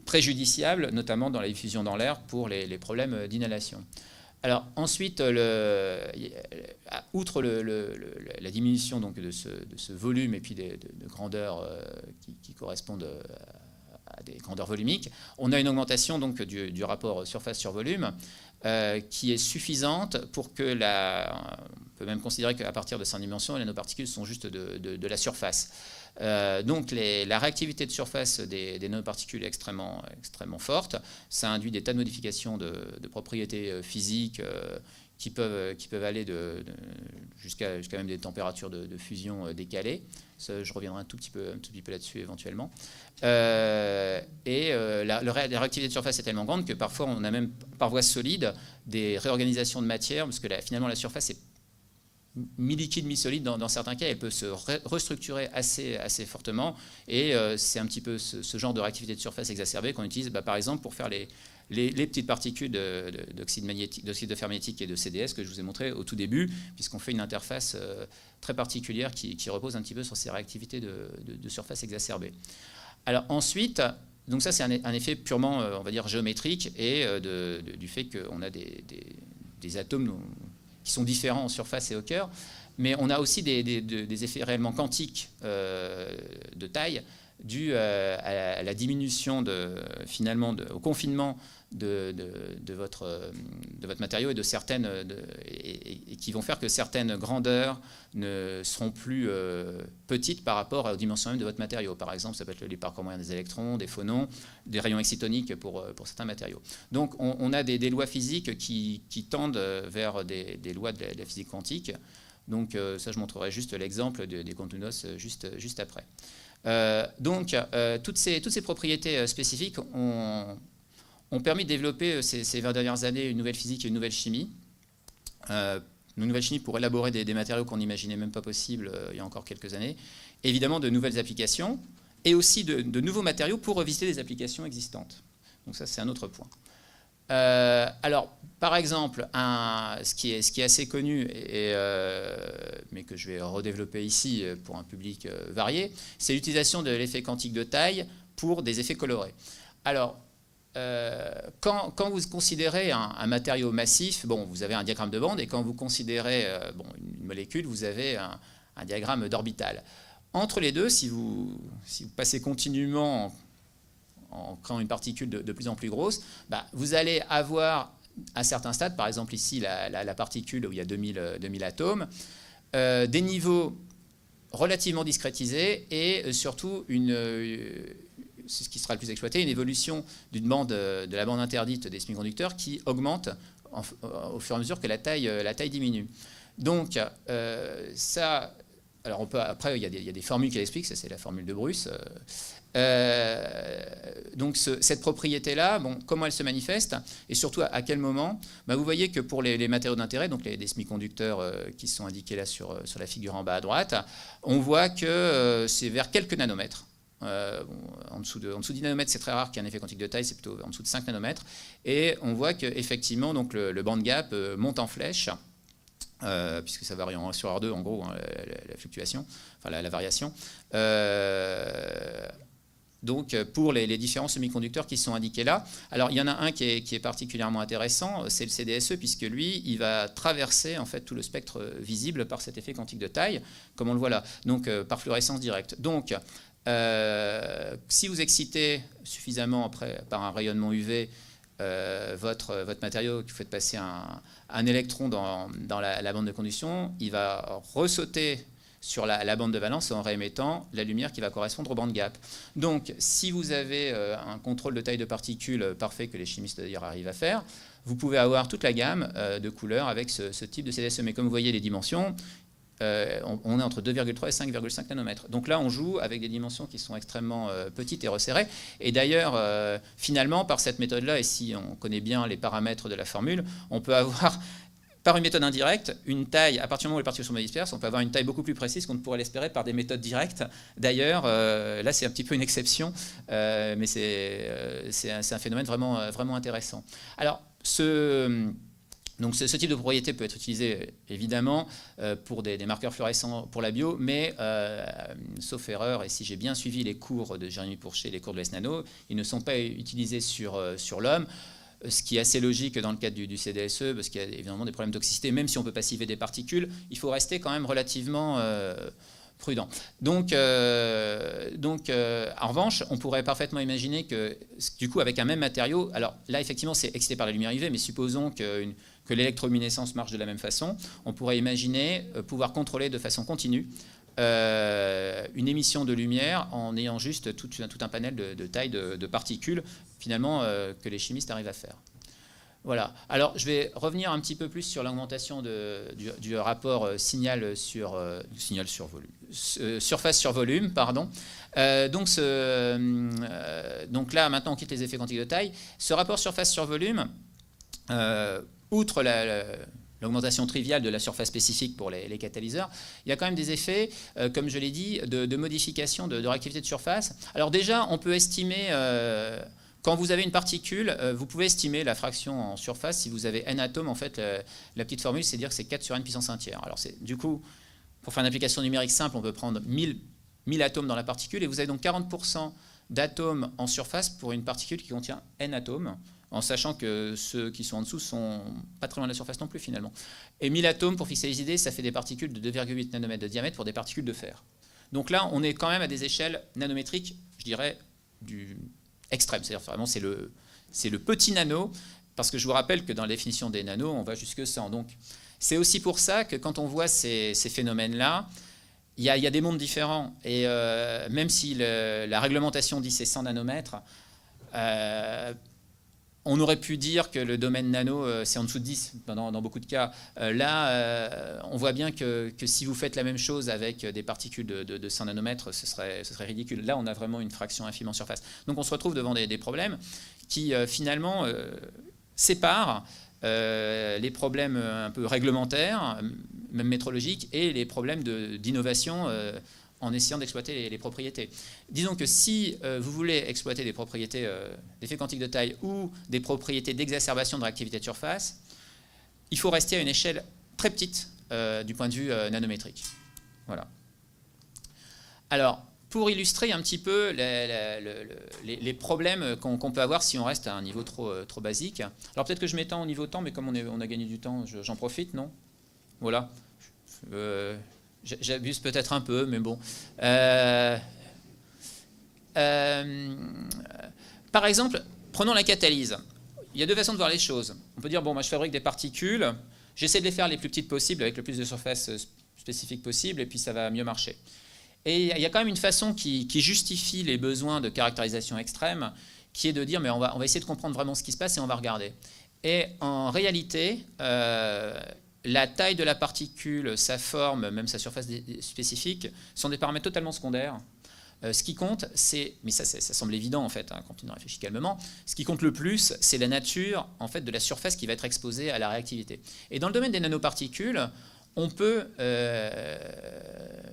préjudiciable, notamment dans la diffusion dans l'air pour les problèmes d'inhalation. Alors ensuite, outre la diminution donc, de ce volume et puis de grandeur qui correspondent à des grandeurs volumiques, on a une augmentation donc, du rapport surface sur volume qui est suffisante pour que on peut même considérer qu'à partir de 5 dimensions, les nanoparticules sont juste de la surface. Donc la réactivité de surface des nanoparticules est extrêmement forte. Ça induit des tas de modifications de propriétés physiques qui peuvent aller jusqu'à même des températures de fusion décalées. Ça, je reviendrai un tout petit peu là-dessus éventuellement. La réactivité de surface est tellement grande que parfois on a même par voie solide des réorganisations de matière, parce que finalement la surface est mi-liquide, mi-solide, dans certains cas, elle peut se restructurer assez fortement, et c'est un petit peu ce genre de réactivité de surface exacerbée qu'on utilise par exemple pour faire les petites particules d'oxyde de fer magnétique et de CDS que je vous ai montré au tout début, puisqu'on fait une interface très particulière qui repose un petit peu sur ces réactivités de surface exacerbées. Alors ensuite, donc ça c'est un effet purement, on va dire, géométrique, et du fait qu'on a des atomes qui sont différents en surface et au cœur, mais on a aussi des effets réellement quantiques de taille dus à la diminution au confinement de votre matériau et qui vont faire que certaines grandeurs ne seront plus petites par rapport au dimension même de votre matériau. Par exemple, ça peut être les parcours moyens des électrons, des phonons, des rayons excitoniques pour certains matériaux. Donc on a des lois physiques qui tendent vers des lois de la physique quantique. Donc ça, je montrerai juste l'exemple des continuos juste après. Toutes ces propriétés spécifiques ont permis de développer ces 20 dernières années une nouvelle physique et une nouvelle chimie. nouvelles chimies pour élaborer des matériaux qu'on n'imaginait même pas possibles il y a encore quelques années. Et évidemment, de nouvelles applications et aussi de nouveaux matériaux pour revisiter des applications existantes. Donc ça, c'est un autre point. Alors, par exemple, ce qui est assez connu, mais que je vais redévelopper ici pour un public varié, c'est l'utilisation de l'effet quantique de taille pour des effets colorés. Alors, quand vous considérez un matériau massif, bon, vous avez un diagramme de bande, et quand vous considérez une molécule, vous avez un diagramme d'orbital. Entre les deux, si vous passez continuellement en créant une particule de plus en plus grosse, vous allez avoir à certains stades, par exemple ici la particule où il y a 2000 atomes, des niveaux relativement discrétisés et surtout c'est ce qui sera le plus exploité, une évolution d'une bande, de la bande interdite des semi-conducteurs qui augmente au fur et à mesure que la taille diminue. Donc ça, alors après il y a des formules qui l'expliquent, ça c'est la formule de Bruce. Donc cette propriété-là, comment elle se manifeste et surtout à quel moment, vous voyez que pour les matériaux d'intérêt, donc les semi-conducteurs qui sont indiqués là sur la figure en bas à droite, on voit que c'est vers quelques nanomètres. En dessous de 10 nanomètres, c'est très rare qu'il y ait un effet quantique de taille, c'est plutôt en dessous de 5 nanomètres. Et on voit qu'effectivement, le band gap monte en flèche, puisque ça varie en 1 sur R2, en gros, la fluctuation, enfin la variation. Donc pour les différents semi-conducteurs qui sont indiqués là. Alors il y en a un qui est particulièrement intéressant, c'est le CDSE, puisque lui, il va traverser en fait tout le spectre visible par cet effet quantique de taille, comme on le voit là, donc par fluorescence directe. Donc si vous excitez suffisamment par un rayonnement UV votre matériau, que vous faites passer un électron dans la bande de conduction, il va ressauter sur la bande de valence en réémettant la lumière qui va correspondre au band gap. Donc, si vous avez un contrôle de taille de particules parfait que les chimistes d'ailleurs arrivent à faire, vous pouvez avoir toute la gamme de couleurs avec ce type de CDSE. Mais comme vous voyez les dimensions, on est entre 2,3 et 5,5 nanomètres. Donc là, on joue avec des dimensions qui sont extrêmement petites et resserrées. Et d'ailleurs, finalement, par cette méthode-là, et si on connaît bien les paramètres de la formule, on peut avoir, par une méthode indirecte, une taille, à partir du moment où les particules sont disperses, on peut avoir une taille beaucoup plus précise qu'on ne pourrait l'espérer par des méthodes directes. D'ailleurs, là, c'est un petit peu une exception, mais c'est un phénomène vraiment intéressant. Alors, donc ce type de propriété peut être utilisé évidemment pour des marqueurs fluorescents pour la bio, mais sauf erreur, et si j'ai bien suivi les cours de Jérémy Pourchet, les cours de l'ES Nano, ils ne sont pas utilisés sur l'homme, ce qui est assez logique dans le cadre du CDSE, parce qu'il y a évidemment des problèmes de toxicité, même si on peut passiver des particules, il faut rester quand même relativement prudent. Donc en revanche, on pourrait parfaitement imaginer que, du coup, avec un même matériau, alors là, effectivement, c'est excité par la lumière UV, mais supposons que l'électroluminescence marche de la même façon, on pourrait imaginer pouvoir contrôler de façon continue une émission de lumière en ayant juste tout un panel de taille de particules, finalement, que les chimistes arrivent à faire. Voilà. Alors, je vais revenir un petit peu plus sur l'augmentation du rapport surface sur volume, pardon. Donc là, maintenant, on quitte les effets quantiques de taille. Ce rapport surface sur volume, outre l'augmentation triviale de la surface spécifique pour les catalyseurs, il y a quand même des effets, comme je l'ai dit, de modification de réactivité de surface. Alors déjà, on peut estimer, quand vous avez une particule, vous pouvez estimer la fraction en surface. Si vous avez n atomes, en fait, la petite formule, c'est dire que c'est 4 sur n puissance 1 tiers. Alors du coup, pour faire une application numérique simple, on peut prendre 1000 atomes dans la particule, et vous avez donc 40% d'atomes en surface pour une particule qui contient n atomes, en sachant que ceux qui sont en dessous sont pas très loin de la surface non plus finalement. Et 1000 atomes, pour fixer les idées, ça fait des particules de 2,8 nanomètres de diamètre pour des particules de fer. Donc là, on est quand même à des échelles nanométriques, je dirais, du extrême. C'est-à-dire vraiment, c'est le petit nano, parce que je vous rappelle que dans la définition des nanos, on va jusque 100. Donc c'est aussi pour ça que quand on voit ces phénomènes-là, il y a des mondes différents. Et même si la réglementation dit c'est 100 nanomètres, on aurait pu dire que le domaine nano, c'est en dessous de 10 dans beaucoup de cas. Là, on voit bien que si vous faites la même chose avec des particules de 100 nanomètres, ce serait ridicule. Là, on a vraiment une fraction infime en surface. Donc on se retrouve devant des problèmes qui, finalement, séparent les problèmes un peu réglementaires, même métrologiques, et les problèmes d'innovation en essayant d'exploiter les propriétés. Disons que si vous voulez exploiter des propriétés d'effet quantique de taille ou des propriétés d'exacerbation de réactivité de surface, il faut rester à une échelle très petite du point de vue nanométrique. Voilà. Alors, pour illustrer un petit peu les problèmes qu'on peut avoir si on reste à un niveau trop basique. Alors peut-être que je m'étends au niveau temps, mais comme on a gagné du temps, j'en profite, non? Voilà. J'abuse peut-être un peu, mais bon. Par exemple, prenons la catalyse. Il y a deux façons de voir les choses. On peut dire, bon, moi je fabrique des particules, j'essaie de les faire les plus petites possibles, avec le plus de surface spécifique possible, et puis ça va mieux marcher. Et il y a quand même une façon qui justifie les besoins de caractérisation extrême, qui est de dire, mais on va essayer de comprendre vraiment ce qui se passe et on va regarder. Et en réalité, la taille de la particule, sa forme, même sa surface spécifique, sont des paramètres totalement secondaires. Ce qui compte, c'est, mais ça semble évident en fait, hein, quand on y réfléchit calmement, ce qui compte le plus, c'est la nature en fait, de la surface qui va être exposée à la réactivité. Et dans le domaine des nanoparticules, on peut,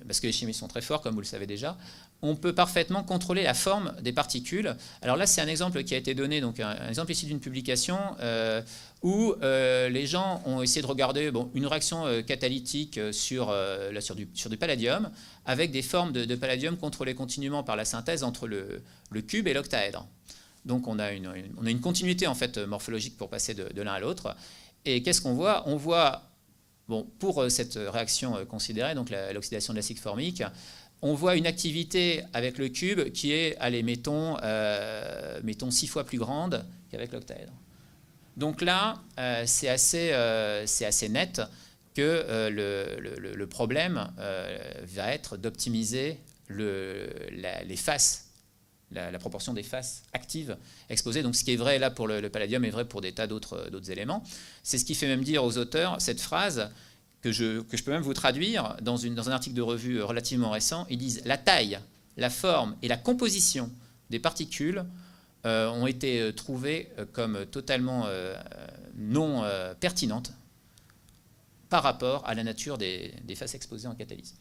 parce que les chimistes sont très forts, comme vous le savez déjà, on peut parfaitement contrôler la forme des particules. Alors là, c'est un exemple qui a été donné, donc un exemple issu d'une publication où les gens ont essayé de regarder une réaction catalytique sur du palladium, avec des formes de palladium contrôlées continuellement par la synthèse entre le cube et l'octaèdre. Donc on a une continuité en fait, morphologique pour passer de l'un à l'autre. Et qu'est-ce qu'on voit? On voit, pour cette réaction considérée, donc l'oxydation de l'acide formique, on voit une activité avec le cube qui est, allez, mettons 6 fois plus grande qu'avec l'octaèdre. Donc là, c'est assez net que le problème va être d'optimiser les faces, la proportion des faces actives exposées. Donc ce qui est vrai là pour le palladium est vrai pour des tas d'autres éléments. C'est ce qui fait même dire aux auteurs cette phrase que je peux même vous traduire dans un article de revue relativement récent. Ils disent « La taille, la forme et la composition des particules ont été trouvées comme totalement non pertinentes par rapport à la nature des faces exposées en catalyse. »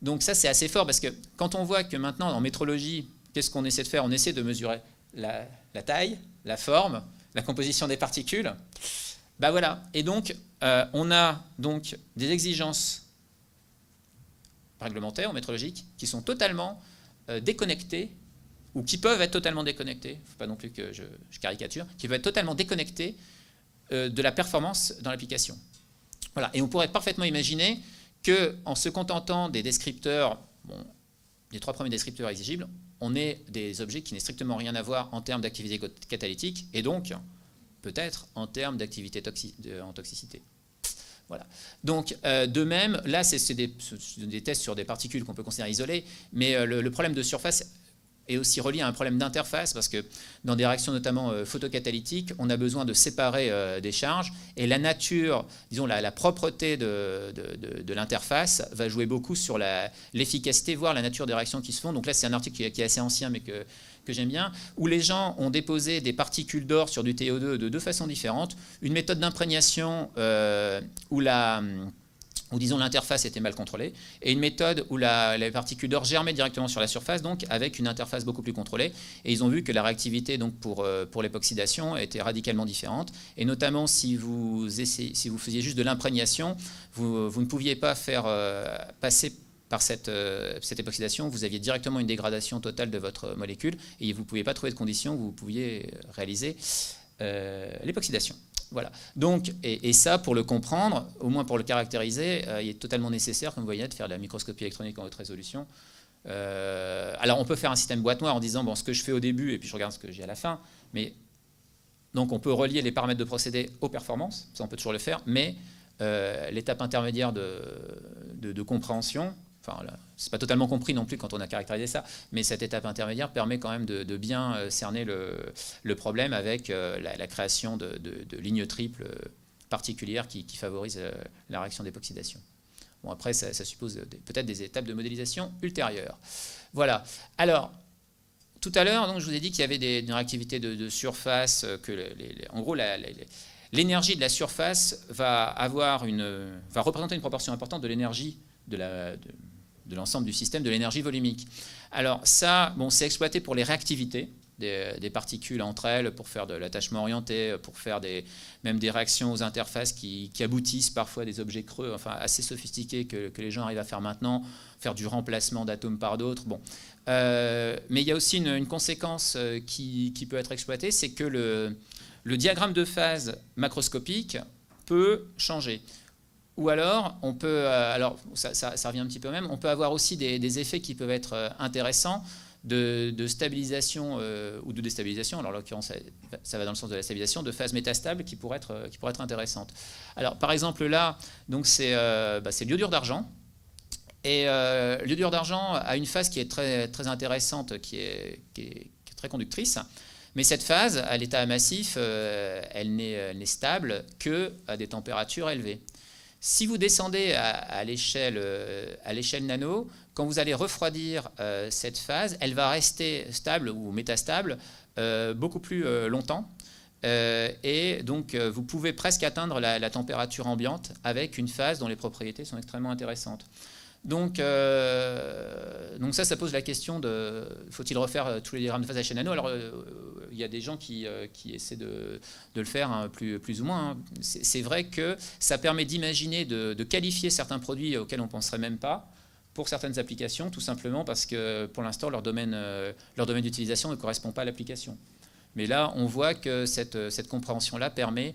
Donc ça, c'est assez fort parce que quand on voit que maintenant, en métrologie, qu'est-ce qu'on essaie de faire? On essaie de mesurer la taille, la forme, la composition des particules. Ben voilà. Et donc, on a donc des exigences réglementaires ou métrologiques qui sont totalement déconnectées, ou qui peuvent être totalement déconnectées, il ne faut pas non plus que je caricature, qui peuvent être totalement déconnectées de la performance dans l'application. Voilà. Et on pourrait parfaitement imaginer qu'en se contentant des descripteurs, les 3 premiers descripteurs exigibles, on ait des objets qui n'aient strictement rien à voir en termes d'activité catalytique, et donc peut-être en termes d'activité en toxicité. Voilà. Donc, de même, là, c'est des tests sur des particules qu'on peut considérer isolées, mais le problème de surface est aussi relié à un problème d'interface, parce que dans des réactions notamment photocatalytiques, on a besoin de séparer des charges, et la nature, disons la propreté de l'interface va jouer beaucoup sur l'efficacité, voire la nature des réactions qui se font. Donc là, c'est un article qui est assez ancien, mais que j'aime bien, où les gens ont déposé des particules d'or sur du TiO2 de 2 façons différentes. Une méthode d'imprégnation où disons l'interface était mal contrôlée, et une méthode où les particules d'or germaient directement sur la surface, donc avec une interface beaucoup plus contrôlée. Et ils ont vu que la réactivité donc, pour l'époxydation était radicalement différente. Et notamment, si vous faisiez juste de l'imprégnation, vous ne pouviez pas faire passer par cette époxydation, vous aviez directement une dégradation totale de votre molécule, et vous ne pouviez pas trouver de conditions où vous pouviez réaliser l'époxydation. Voilà. Donc, et ça, pour le comprendre, au moins pour le caractériser, il est totalement nécessaire, comme vous voyez, de faire de la microscopie électronique en haute résolution. Alors, on peut faire un système boîte noire en disant, bon, ce que je fais au début, et puis je regarde ce que j'ai à la fin, mais donc on peut relier les paramètres de procédé aux performances, ça on peut toujours le faire, mais l'étape intermédiaire de compréhension, enfin, ce n'est pas totalement compris non plus quand on a caractérisé ça, mais cette étape intermédiaire permet quand même de bien cerner le problème avec la création de lignes triples particulières qui favorisent la réaction d'époxydation. Bon, après, ça suppose peut-être des étapes de modélisation ultérieures. Voilà. Alors, tout à l'heure, je vous ai dit qu'il y avait une réactivité de surface, en gros, l'énergie de la surface va représenter une proportion importante de l'énergie de l'ensemble du système, de l'énergie volumique. Alors ça, bon, c'est exploité pour les réactivités des particules entre elles, pour faire de l'attachement orienté, pour faire même des réactions aux interfaces qui aboutissent parfois à des objets creux, enfin assez sophistiqués que les gens arrivent à faire maintenant, faire du remplacement d'atomes par d'autres. Bon. Mais il y a aussi une conséquence qui peut être exploitée, c'est que le diagramme de phase macroscopique peut changer. Ou alors, on peut, alors ça revient un petit peu même, on peut avoir aussi des effets qui peuvent être intéressants de stabilisation ou de déstabilisation. Alors, en l'occurrence, ça va dans le sens de la stabilisation, de phase métastable qui pourrait être intéressante. Alors, par exemple, là, c'est l'iodure d'argent. Et l'iodure d'argent a une phase qui est très, très intéressante, qui est très conductrice. Mais cette phase, à l'état massif, elle n'est stable qu'à des températures élevées. Si vous descendez à l'échelle nano, quand vous allez refroidir cette phase, elle va rester stable ou métastable beaucoup plus longtemps. Et donc, vous pouvez presque atteindre la température ambiante avec une phase dont les propriétés sont extrêmement intéressantes. Donc ça pose la question de faut-il refaire tous les diagrammes de phase à l'échelle nano. Alors, il y a des gens qui essaient de le faire hein, plus ou moins. Hein. C'est vrai que ça permet d'imaginer, de qualifier certains produits auxquels on ne penserait même pas pour certaines applications, tout simplement parce que pour l'instant, leur domaine d'utilisation ne correspond pas à l'application. Mais là, on voit que cette compréhension-là permet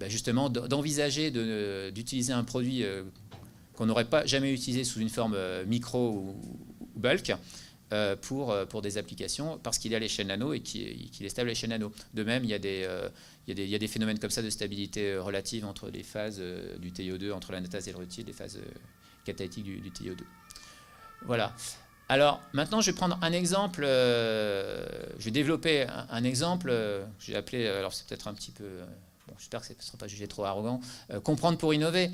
justement d'envisager d'utiliser un produit qu'on n'aurait pas jamais utilisé sous une forme micro ou bulk pour des applications parce qu'il est à l'échelle nano et qu'il est stable à l'échelle nano. De même, il y a des phénomènes comme ça de stabilité relative entre les phases du TiO2, entre l'anatase et le rutile, les phases catalytiques du TiO2. Voilà. Alors, maintenant, je vais prendre un exemple, je vais développer un exemple, j'ai appelé, alors c'est peut-être un petit peu... Bon, j'espère que ce ne sera pas jugé trop arrogant. Comprendre pour innover.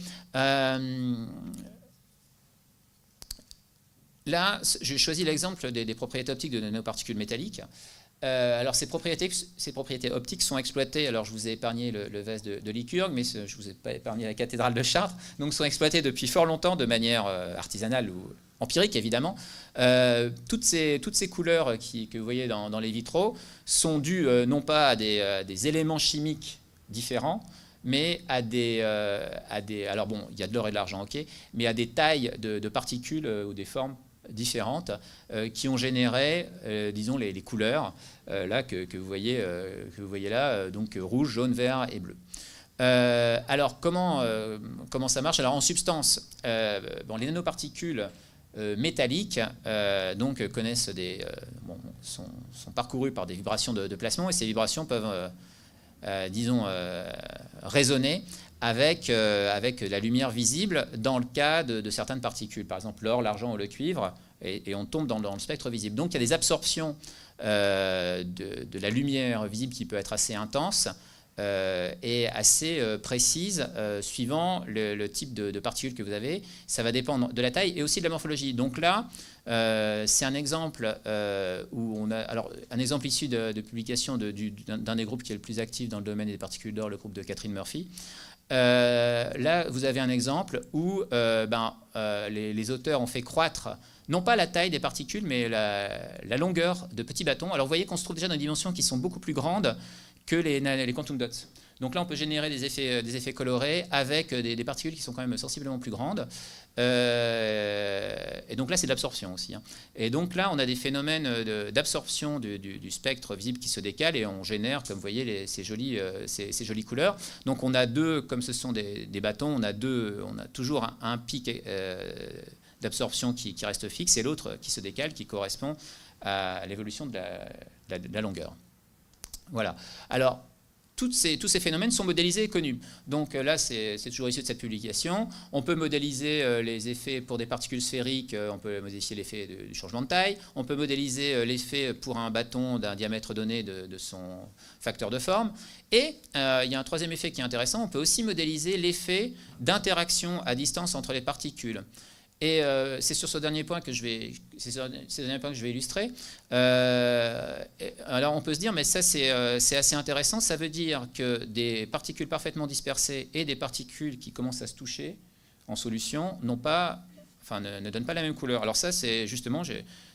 Là, j'ai choisi l'exemple des propriétés optiques de nanoparticules métalliques. Alors, ces propriétés optiques sont exploitées, alors je vous ai épargné le vase de Lycurgue, mais je ne vous ai pas épargné la cathédrale de Chartres, donc sont exploitées depuis fort longtemps de manière artisanale ou empirique, évidemment. Toutes ces couleurs que vous voyez dans les vitraux sont dues non pas à des éléments chimiques différents, mais à des alors bon, il y a de l'or et de l'argent, ok, mais à des tailles de particules ou des formes différentes qui ont généré, disons, les couleurs là que vous voyez là, donc rouge, jaune, vert et bleu. Alors comment ça marche? Alors en substance, les nanoparticules métalliques donc connaissent sont parcourus par des vibrations de plasmon, et ces vibrations peuvent résonner avec la lumière visible dans le cas de certaines particules, par exemple l'or, l'argent ou le cuivre, et on tombe dans le spectre visible. Donc il y a des absorptions de la lumière visible qui peut être assez intense et assez précise suivant le type de particules que vous avez. Ça va dépendre de la taille et aussi de la morphologie. Donc là, c'est un exemple où on a, alors un exemple issu de publication d'un des groupes qui est le plus actif dans le domaine des particules d'or, le groupe de Catherine Murphy. Là, vous avez un exemple où les auteurs ont fait croître non pas la taille des particules, mais la longueur de petits bâtons. Alors vous voyez qu'on se trouve déjà dans des dimensions qui sont beaucoup plus grandes que les quantum dots. Donc là, on peut générer des effets colorés avec des particules qui sont quand même sensiblement plus grandes. Et donc là, c'est de l'absorption aussi. Hein. Et donc là, on a des phénomènes d'absorption du spectre visible qui se décale et on génère, comme vous voyez, ces jolies couleurs. Donc on a deux, comme ce sont des bâtons, on a toujours un pic d'absorption qui reste fixe et l'autre qui se décale, qui correspond à l'évolution de la longueur. Voilà. Alors, tous ces phénomènes sont modélisés et connus. Donc là, c'est toujours issu de cette publication. On peut modéliser les effets pour des particules sphériques, on peut modéliser l'effet du changement de taille, on peut modéliser l'effet pour un bâton d'un diamètre donné de son facteur de forme. Et il y a un troisième effet qui est intéressant, on peut aussi modéliser l'effet d'interaction à distance entre les particules. Et c'est sur ce dernier point que je vais, illustrer. Alors on peut se dire, mais ça c'est assez intéressant. Ça veut dire que des particules parfaitement dispersées et des particules qui commencent à se toucher en solution n'ont pas, enfin, ne donnent pas la même couleur. Alors ça c'est justement,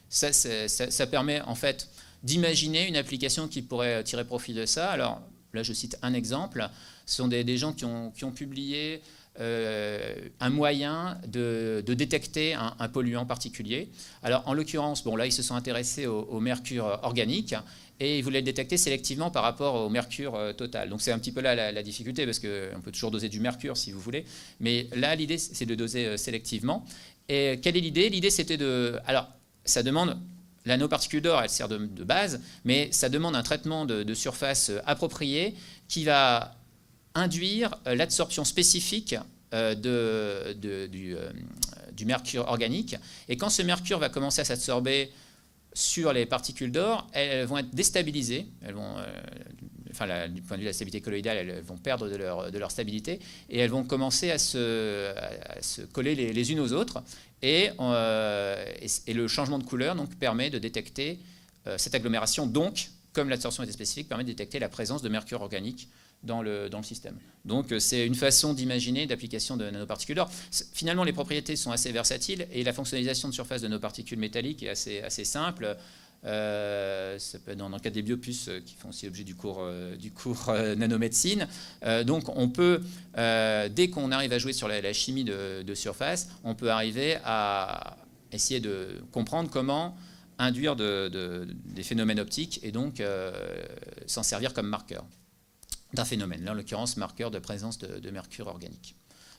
ça permet en fait d'imaginer une application qui pourrait tirer profit de ça. Alors là je cite un exemple. Ce sont des gens qui ont publié un moyen de détecter un polluant particulier. Alors en l'occurrence, bon là ils se sont intéressés au mercure organique et ils voulaient le détecter sélectivement par rapport au mercure total. Donc c'est un petit peu là la difficulté parce qu'on peut toujours doser du mercure si vous voulez, mais là l'idée c'est de doser sélectivement. Et quelle est l'idée? L'idée c'était de... Alors ça demande... La nanoparticule d'or, elle sert de base, mais ça demande un traitement de surface approprié qui va induire l'absorption spécifique du mercure organique. Et quand ce mercure va commencer à s'absorber sur les particules d'or, elles vont être déstabilisées. Elles vont, du point de vue de la stabilité colloïdale, elles vont perdre de leur stabilité et elles vont commencer à se coller les unes aux autres. Et le changement de couleur donc, permet de détecter cette agglomération. Donc, comme l'absorption était spécifique, permet de détecter la présence de mercure organique dans le système. Donc c'est une façon d'imaginer d'application de nanoparticules d'or. Finalement, les propriétés sont assez versatiles et la fonctionnalisation de surface de nos particules métalliques est assez simple. Ça peut être dans le cas des biopuces qui font aussi l'objet du cours nanomédecine. Donc on peut, dès qu'on arrive à jouer sur la chimie de surface, on peut arriver à essayer de comprendre comment induire des phénomènes optiques et donc s'en servir comme marqueur d'un phénomène, là en l'occurrence marqueur de présence de mercure organique.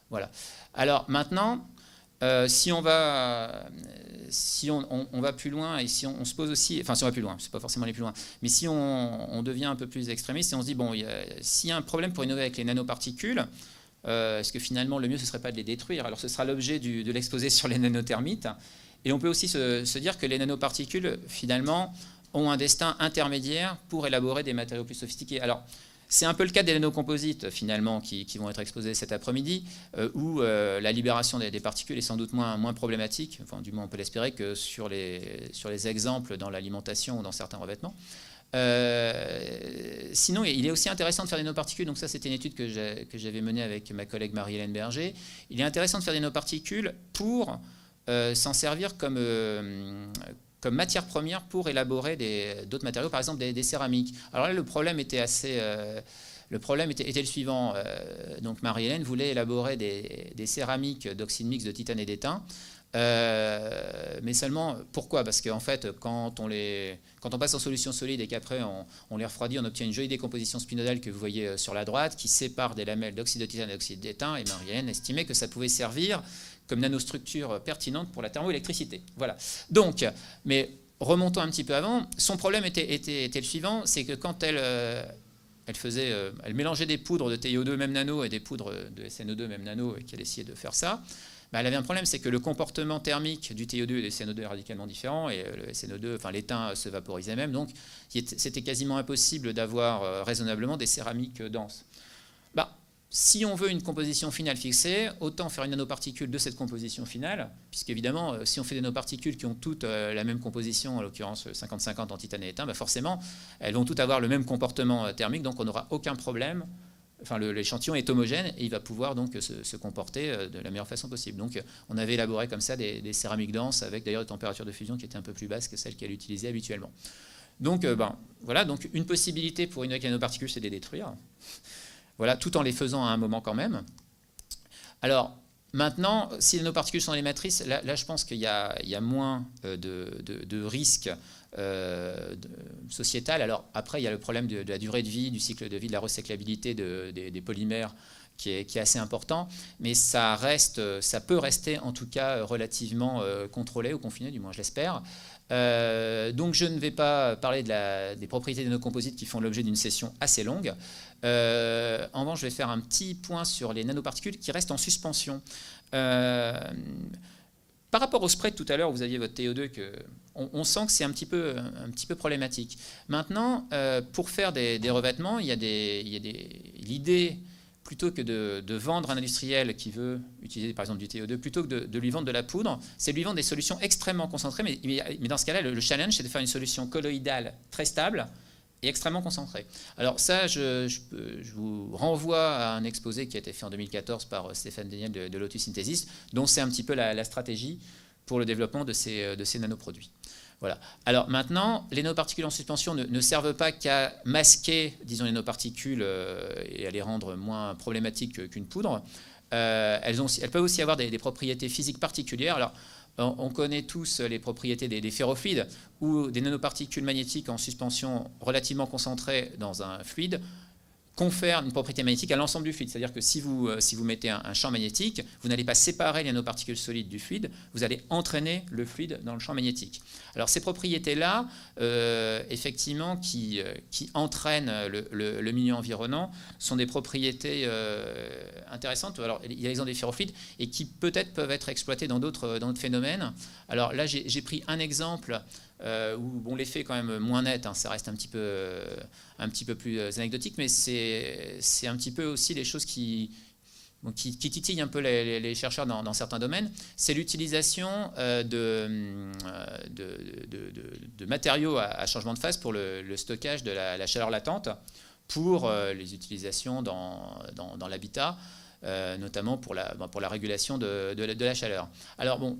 Voilà. Alors maintenant, si on va plus loin et si on se pose aussi, enfin si on va plus loin, c'est pas forcément aller plus loin, mais si on devient un peu plus extrémiste et on se dit bon, s'il y a un problème pour innover avec les nanoparticules, est-ce que finalement le mieux ce serait pas de les détruire? Alors ce sera l'objet de l'exposé sur les nanothermites. Et on peut aussi se dire que les nanoparticules finalement ont un destin intermédiaire pour élaborer des matériaux plus sophistiqués. Alors c'est un peu le cas des nanocomposites, finalement, qui vont être exposés cet après-midi, où la libération des particules est sans doute moins problématique, enfin, du moins on peut l'espérer, que sur les exemples dans l'alimentation ou dans certains revêtements. Sinon, il est aussi intéressant de faire des nanoparticules, donc ça c'était une étude que j'avais menée avec ma collègue Marie-Hélène Berger. Il est intéressant de faire des nanoparticules pour s'en servir comme matière première pour élaborer d'autres matériaux, par exemple des céramiques. Alors là, le problème était le suivant. Donc Marie-Hélène voulait élaborer des céramiques d'oxyde mixte de titane et d'étain. Mais seulement, pourquoi? Parce qu'en fait, quand on passe en solution solide et qu'après on les refroidit, on obtient une jolie décomposition spinodale que vous voyez sur la droite, qui sépare des lamelles d'oxyde de titane et d'oxyde d'étain. Et Marie-Hélène estimait que ça pouvait servir comme nanostructure pertinente pour la thermoélectricité. Voilà. Donc, mais remontons un petit peu avant, son problème était le suivant, c'est que quand elle mélangeait des poudres de TiO2 même nano et des poudres de SNO2 même nano et qu'elle essayait de faire ça, elle avait un problème, c'est que le comportement thermique du TiO2 et du SNO2 est radicalement différent et le SNO2, enfin l'étain se vaporisait même, donc c'était quasiment impossible d'avoir raisonnablement des céramiques denses. Si on veut une composition finale fixée, autant faire une nanoparticule de cette composition finale, puisqu'évidemment, si on fait des nanoparticules qui ont toutes la même composition, en l'occurrence 50-50 en titane et étain, forcément, elles vont toutes avoir le même comportement thermique, donc on n'aura aucun problème. Enfin, l'échantillon est homogène et il va pouvoir donc se comporter de la meilleure façon possible. Donc, on avait élaboré comme ça des céramiques denses avec d'ailleurs des températures de fusion qui étaient un peu plus basses que celles qu'elle utilisait habituellement. Donc, voilà, donc une possibilité pour une nanoparticule, c'est de les détruire. Voilà, tout en les faisant à un moment quand même. Alors, maintenant, si les nanoparticules sont les matrices, là je pense qu'il y a moins de risques sociétal. Alors, après, il y a le problème de la durée de vie, du cycle de vie, de la recyclabilité des polymères qui est assez important, mais ça peut rester en tout cas relativement contrôlé ou confiné, du moins je l'espère. Donc je ne vais pas parler des propriétés des nanocomposites qui font l'objet d'une session assez longue. En revanche, je vais faire un petit point sur les nanoparticules qui restent en suspension. Par rapport au spread tout à l'heure, vous aviez votre TO2, on sent que c'est un petit peu problématique. Maintenant, pour faire des revêtements, il y a l'idée plutôt que de vendre un industriel qui veut utiliser par exemple du TiO2, plutôt que de lui vendre de la poudre, c'est de lui vendre des solutions extrêmement concentrées. Mais dans ce cas-là, le challenge, c'est de faire une solution colloïdale très stable et extrêmement concentrée. Alors ça, je vous renvoie à un exposé qui a été fait en 2014 par Stéphane Daniel de Lotus Synthesis, dont c'est un petit peu la stratégie pour le développement de ces nanoproduits. Voilà. Alors maintenant, les nanoparticules en suspension ne servent pas qu'à masquer, disons, les nanoparticules et à les rendre moins problématiques qu'une poudre. Elles peuvent aussi avoir des propriétés physiques particulières. Alors, on connaît tous les propriétés des ferrofluides, où des nanoparticules magnétiques en suspension relativement concentrées dans un fluide confère une propriété magnétique à l'ensemble du fluide. C'est-à-dire que si vous mettez un champ magnétique, vous n'allez pas séparer les nanoparticules solides du fluide, vous allez entraîner le fluide dans le champ magnétique. Alors ces propriétés-là, effectivement, qui entraînent le milieu environnant, sont des propriétés intéressantes. Alors il y a l'exemple des ferrofluides, et qui peut-être peuvent être exploitées dans d'autres phénomènes. Alors là, j'ai pris un exemple où bon, l'effet est quand même moins net, hein, ça reste un petit peu plus anecdotique, mais c'est un petit peu aussi les choses qui titillent un peu les chercheurs dans certains domaines. C'est l'utilisation de matériaux à changement de phase pour le stockage de la chaleur latente, pour les utilisations dans l'habitat, notamment pour la régulation de la chaleur. Alors bon,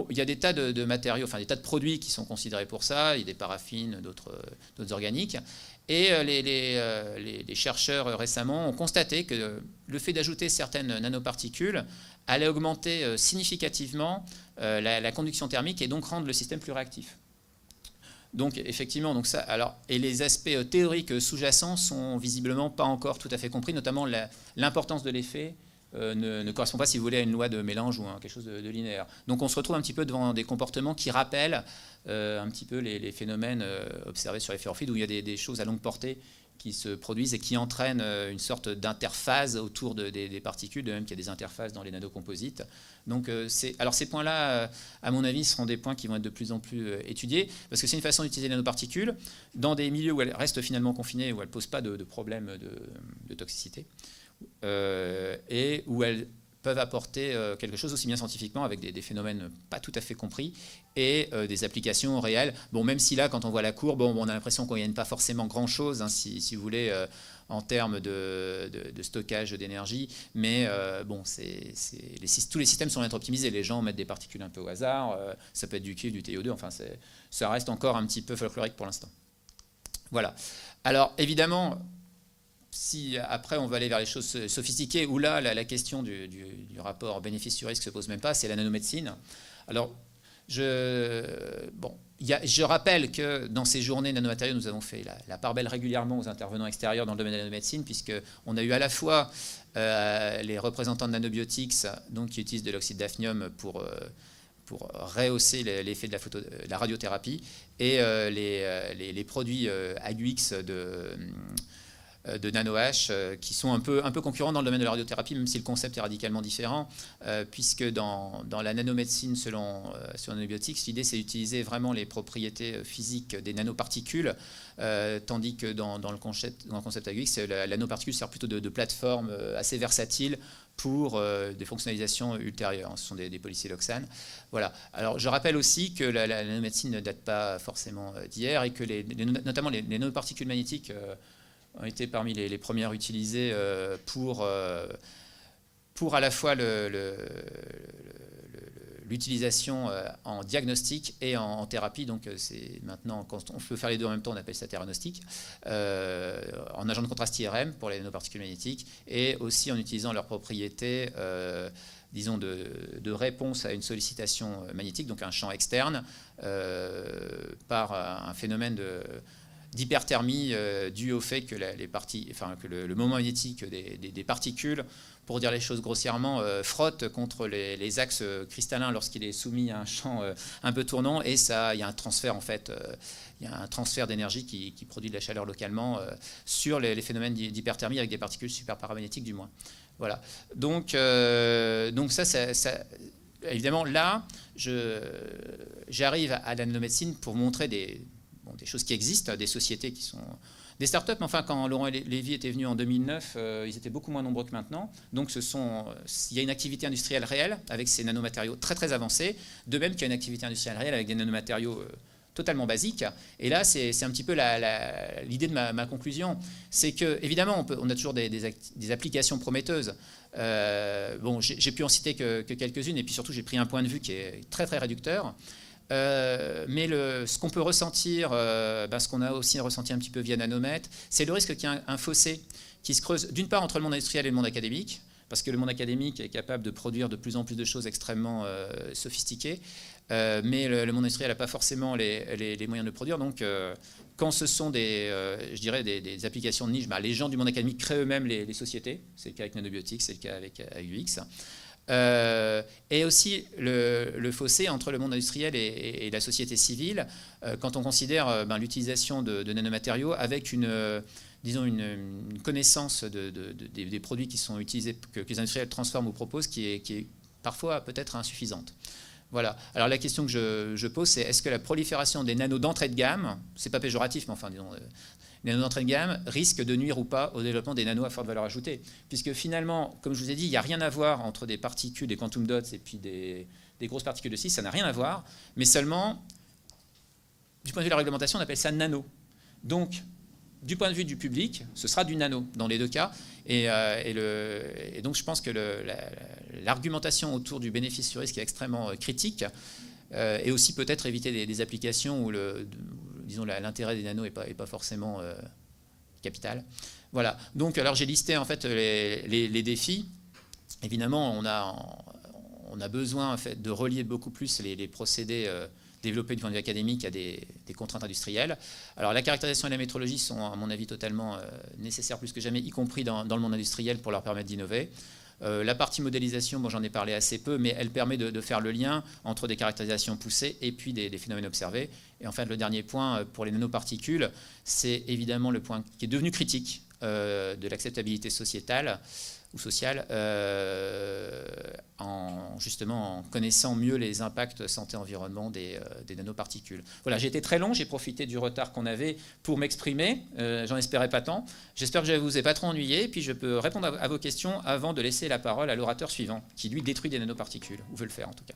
il y a des tas de matériaux, enfin des tas de produits qui sont considérés pour ça. Il y a des paraffines, d'autres organiques. Et les chercheurs récemment ont constaté que le fait d'ajouter certaines nanoparticules allait augmenter significativement la conduction thermique et donc rendre le système plus réactif. Donc effectivement, et les aspects théoriques sous-jacents sont visiblement pas encore tout à fait compris, notamment l'importance de l'effet. Ne correspond pas, si vous voulez, à une loi de mélange ou à quelque chose de linéaire. Donc on se retrouve un petit peu devant des comportements qui rappellent un petit peu les phénomènes observés sur les ferrofluides, où il y a des choses à longue portée qui se produisent et qui entraînent une sorte d'interphase autour des particules, de même qu'il y a des interfaces dans les nanocomposites. Donc alors ces points-là, à mon avis, seront des points qui vont être de plus en plus étudiés, parce que c'est une façon d'utiliser les nanoparticules dans des milieux où elles restent finalement confinées, où elles ne posent pas de problème de toxicité. Et où elles peuvent apporter quelque chose aussi bien scientifiquement, avec des phénomènes pas tout à fait compris, et des applications réelles. Bon, même si là, quand on voit la courbe, on a l'impression qu'on ne gagne pas forcément grand-chose, hein, si vous voulez, en termes de stockage d'énergie, mais bon, tous les systèmes sont être optimisés. Les gens mettent des particules un peu au hasard, ça peut être du cuivre, du TiO2, enfin, ça reste encore un petit peu folklorique pour l'instant. Voilà. Alors, évidemment, si après on va aller vers les choses sophistiquées, où là la question du rapport bénéfice-risque ne se pose même pas, c'est la nanomédecine. Alors je rappelle que dans ces journées nanomatériaux, nous avons fait la part belle régulièrement aux intervenants extérieurs dans le domaine de la nanomédecine, puisqu'on a eu à la fois les représentants de Nanobiotix, donc, qui utilisent de l'oxyde d'hafnium pour rehausser l'effet de la radiothérapie, et les produits AUX de NanoH, qui sont un peu concurrents dans le domaine de la radiothérapie, même si le concept est radicalement différent, puisque dans la nanomédecine, selon Nanobiotix, l'idée c'est d'utiliser vraiment les propriétés physiques des nanoparticules, tandis que dans le concept AUX, la nanoparticule sert plutôt de plateforme assez versatile pour des fonctionnalisations ultérieures. Ce sont des polysiloxanes. Voilà. Alors, je rappelle aussi que la nanomédecine ne date pas forcément d'hier, et que notamment les nanoparticules magnétiques ont été parmi les premières utilisées pour à la fois l'utilisation en diagnostic et en thérapie. Donc c'est maintenant, quand on peut faire les deux en même temps, on appelle ça theranostic, en agent de contraste IRM pour les nanoparticules magnétiques, et aussi en utilisant leurs propriétés disons de réponse à une sollicitation magnétique, donc un champ externe, par un phénomène d'hyperthermie dû au fait que le moment magnétique des particules, pour dire les choses grossièrement, frotte contre les axes cristallins lorsqu'il est soumis à un champ un peu tournant, et il y a un transfert il y a un transfert d'énergie qui produit de la chaleur localement sur les phénomènes d'hyperthermie avec des particules superparamagnétiques du moins. Voilà. Donc ça, évidemment, là, j'arrive à la nanomédecine pour montrer des choses qui existent, des sociétés qui sont Des startups, mais enfin, quand Laurent Lévy était venu en 2009, ils étaient beaucoup moins nombreux que maintenant. Donc, il y a une activité industrielle réelle avec ces nanomatériaux très, très avancés, de même qu'il y a une activité industrielle réelle avec des nanomatériaux totalement basiques. Et là, c'est un petit peu l'idée de ma conclusion. C'est que, évidemment, on a toujours des applications prometteuses. Bon, j'ai pu en citer que quelques-unes, et puis surtout, j'ai pris un point de vue qui est très, très réducteur. Mais ce qu'on peut ressentir, ce qu'on a aussi ressenti un petit peu via Nanomètre, c'est le risque qu'il y ait un fossé qui se creuse d'une part entre le monde industriel et le monde académique, parce que le monde académique est capable de produire de plus en plus de choses extrêmement sophistiquées, mais le monde industriel n'a pas forcément les moyens de produire. Donc, quand ce sont je dirais des applications de niche, les gens du monde académique créent eux-mêmes les sociétés. C'est le cas avec Nanobiotics, c'est le cas avec UX. Et aussi le fossé entre le monde industriel et la société civile, quand on considère l'utilisation de nanomatériaux avec disons une connaissance des produits qui sont utilisés, que les industriels transforment ou proposent, qui est parfois peut-être insuffisante. Voilà. Alors la question que je pose, c'est est-ce que la prolifération des nanos d'entrée de gamme, c'est pas péjoratif, mais enfin disons, les nanos d'entrée de gamme risquent de nuire ou pas au développement des nanos à forte valeur ajoutée, puisque finalement, comme je vous ai dit, il n'y a rien à voir entre des particules, des quantum dots et puis des grosses particules de 6, ça n'a rien à voir, mais seulement, du point de vue de la réglementation, on appelle ça nano. Donc, du point de vue du public, ce sera du nano dans les deux cas. Et donc, je pense que l'argumentation autour du bénéfice sur risque est extrêmement critique. Et aussi peut-être éviter des applications où disons, l'intérêt des nanos n'est pas forcément capital. Voilà. Donc, alors j'ai listé en fait les défis. Évidemment, on a besoin en fait, de relier beaucoup plus les procédés développés du point de vue académique à des contraintes industrielles. Alors la caractérisation et la métrologie sont à mon avis totalement nécessaires plus que jamais, y compris dans le monde industriel pour leur permettre d'innover. La partie modélisation, bon, j'en ai parlé assez peu, mais elle permet de faire le lien entre des caractérisations poussées et puis des phénomènes observés. Et enfin, le dernier point pour les nanoparticules, c'est évidemment le point qui est devenu critique de l'acceptabilité sociétale ou sociale, justement en connaissant mieux les impacts santé-environnement des nanoparticules. Voilà, j'ai été très long, j'ai profité du retard qu'on avait pour m'exprimer, j'en espérais pas tant. J'espère que je ne vous ai pas trop ennuyé, puis je peux répondre à vos questions avant de laisser la parole à l'orateur suivant, qui lui détruit des nanoparticules, ou veut le faire en tout cas.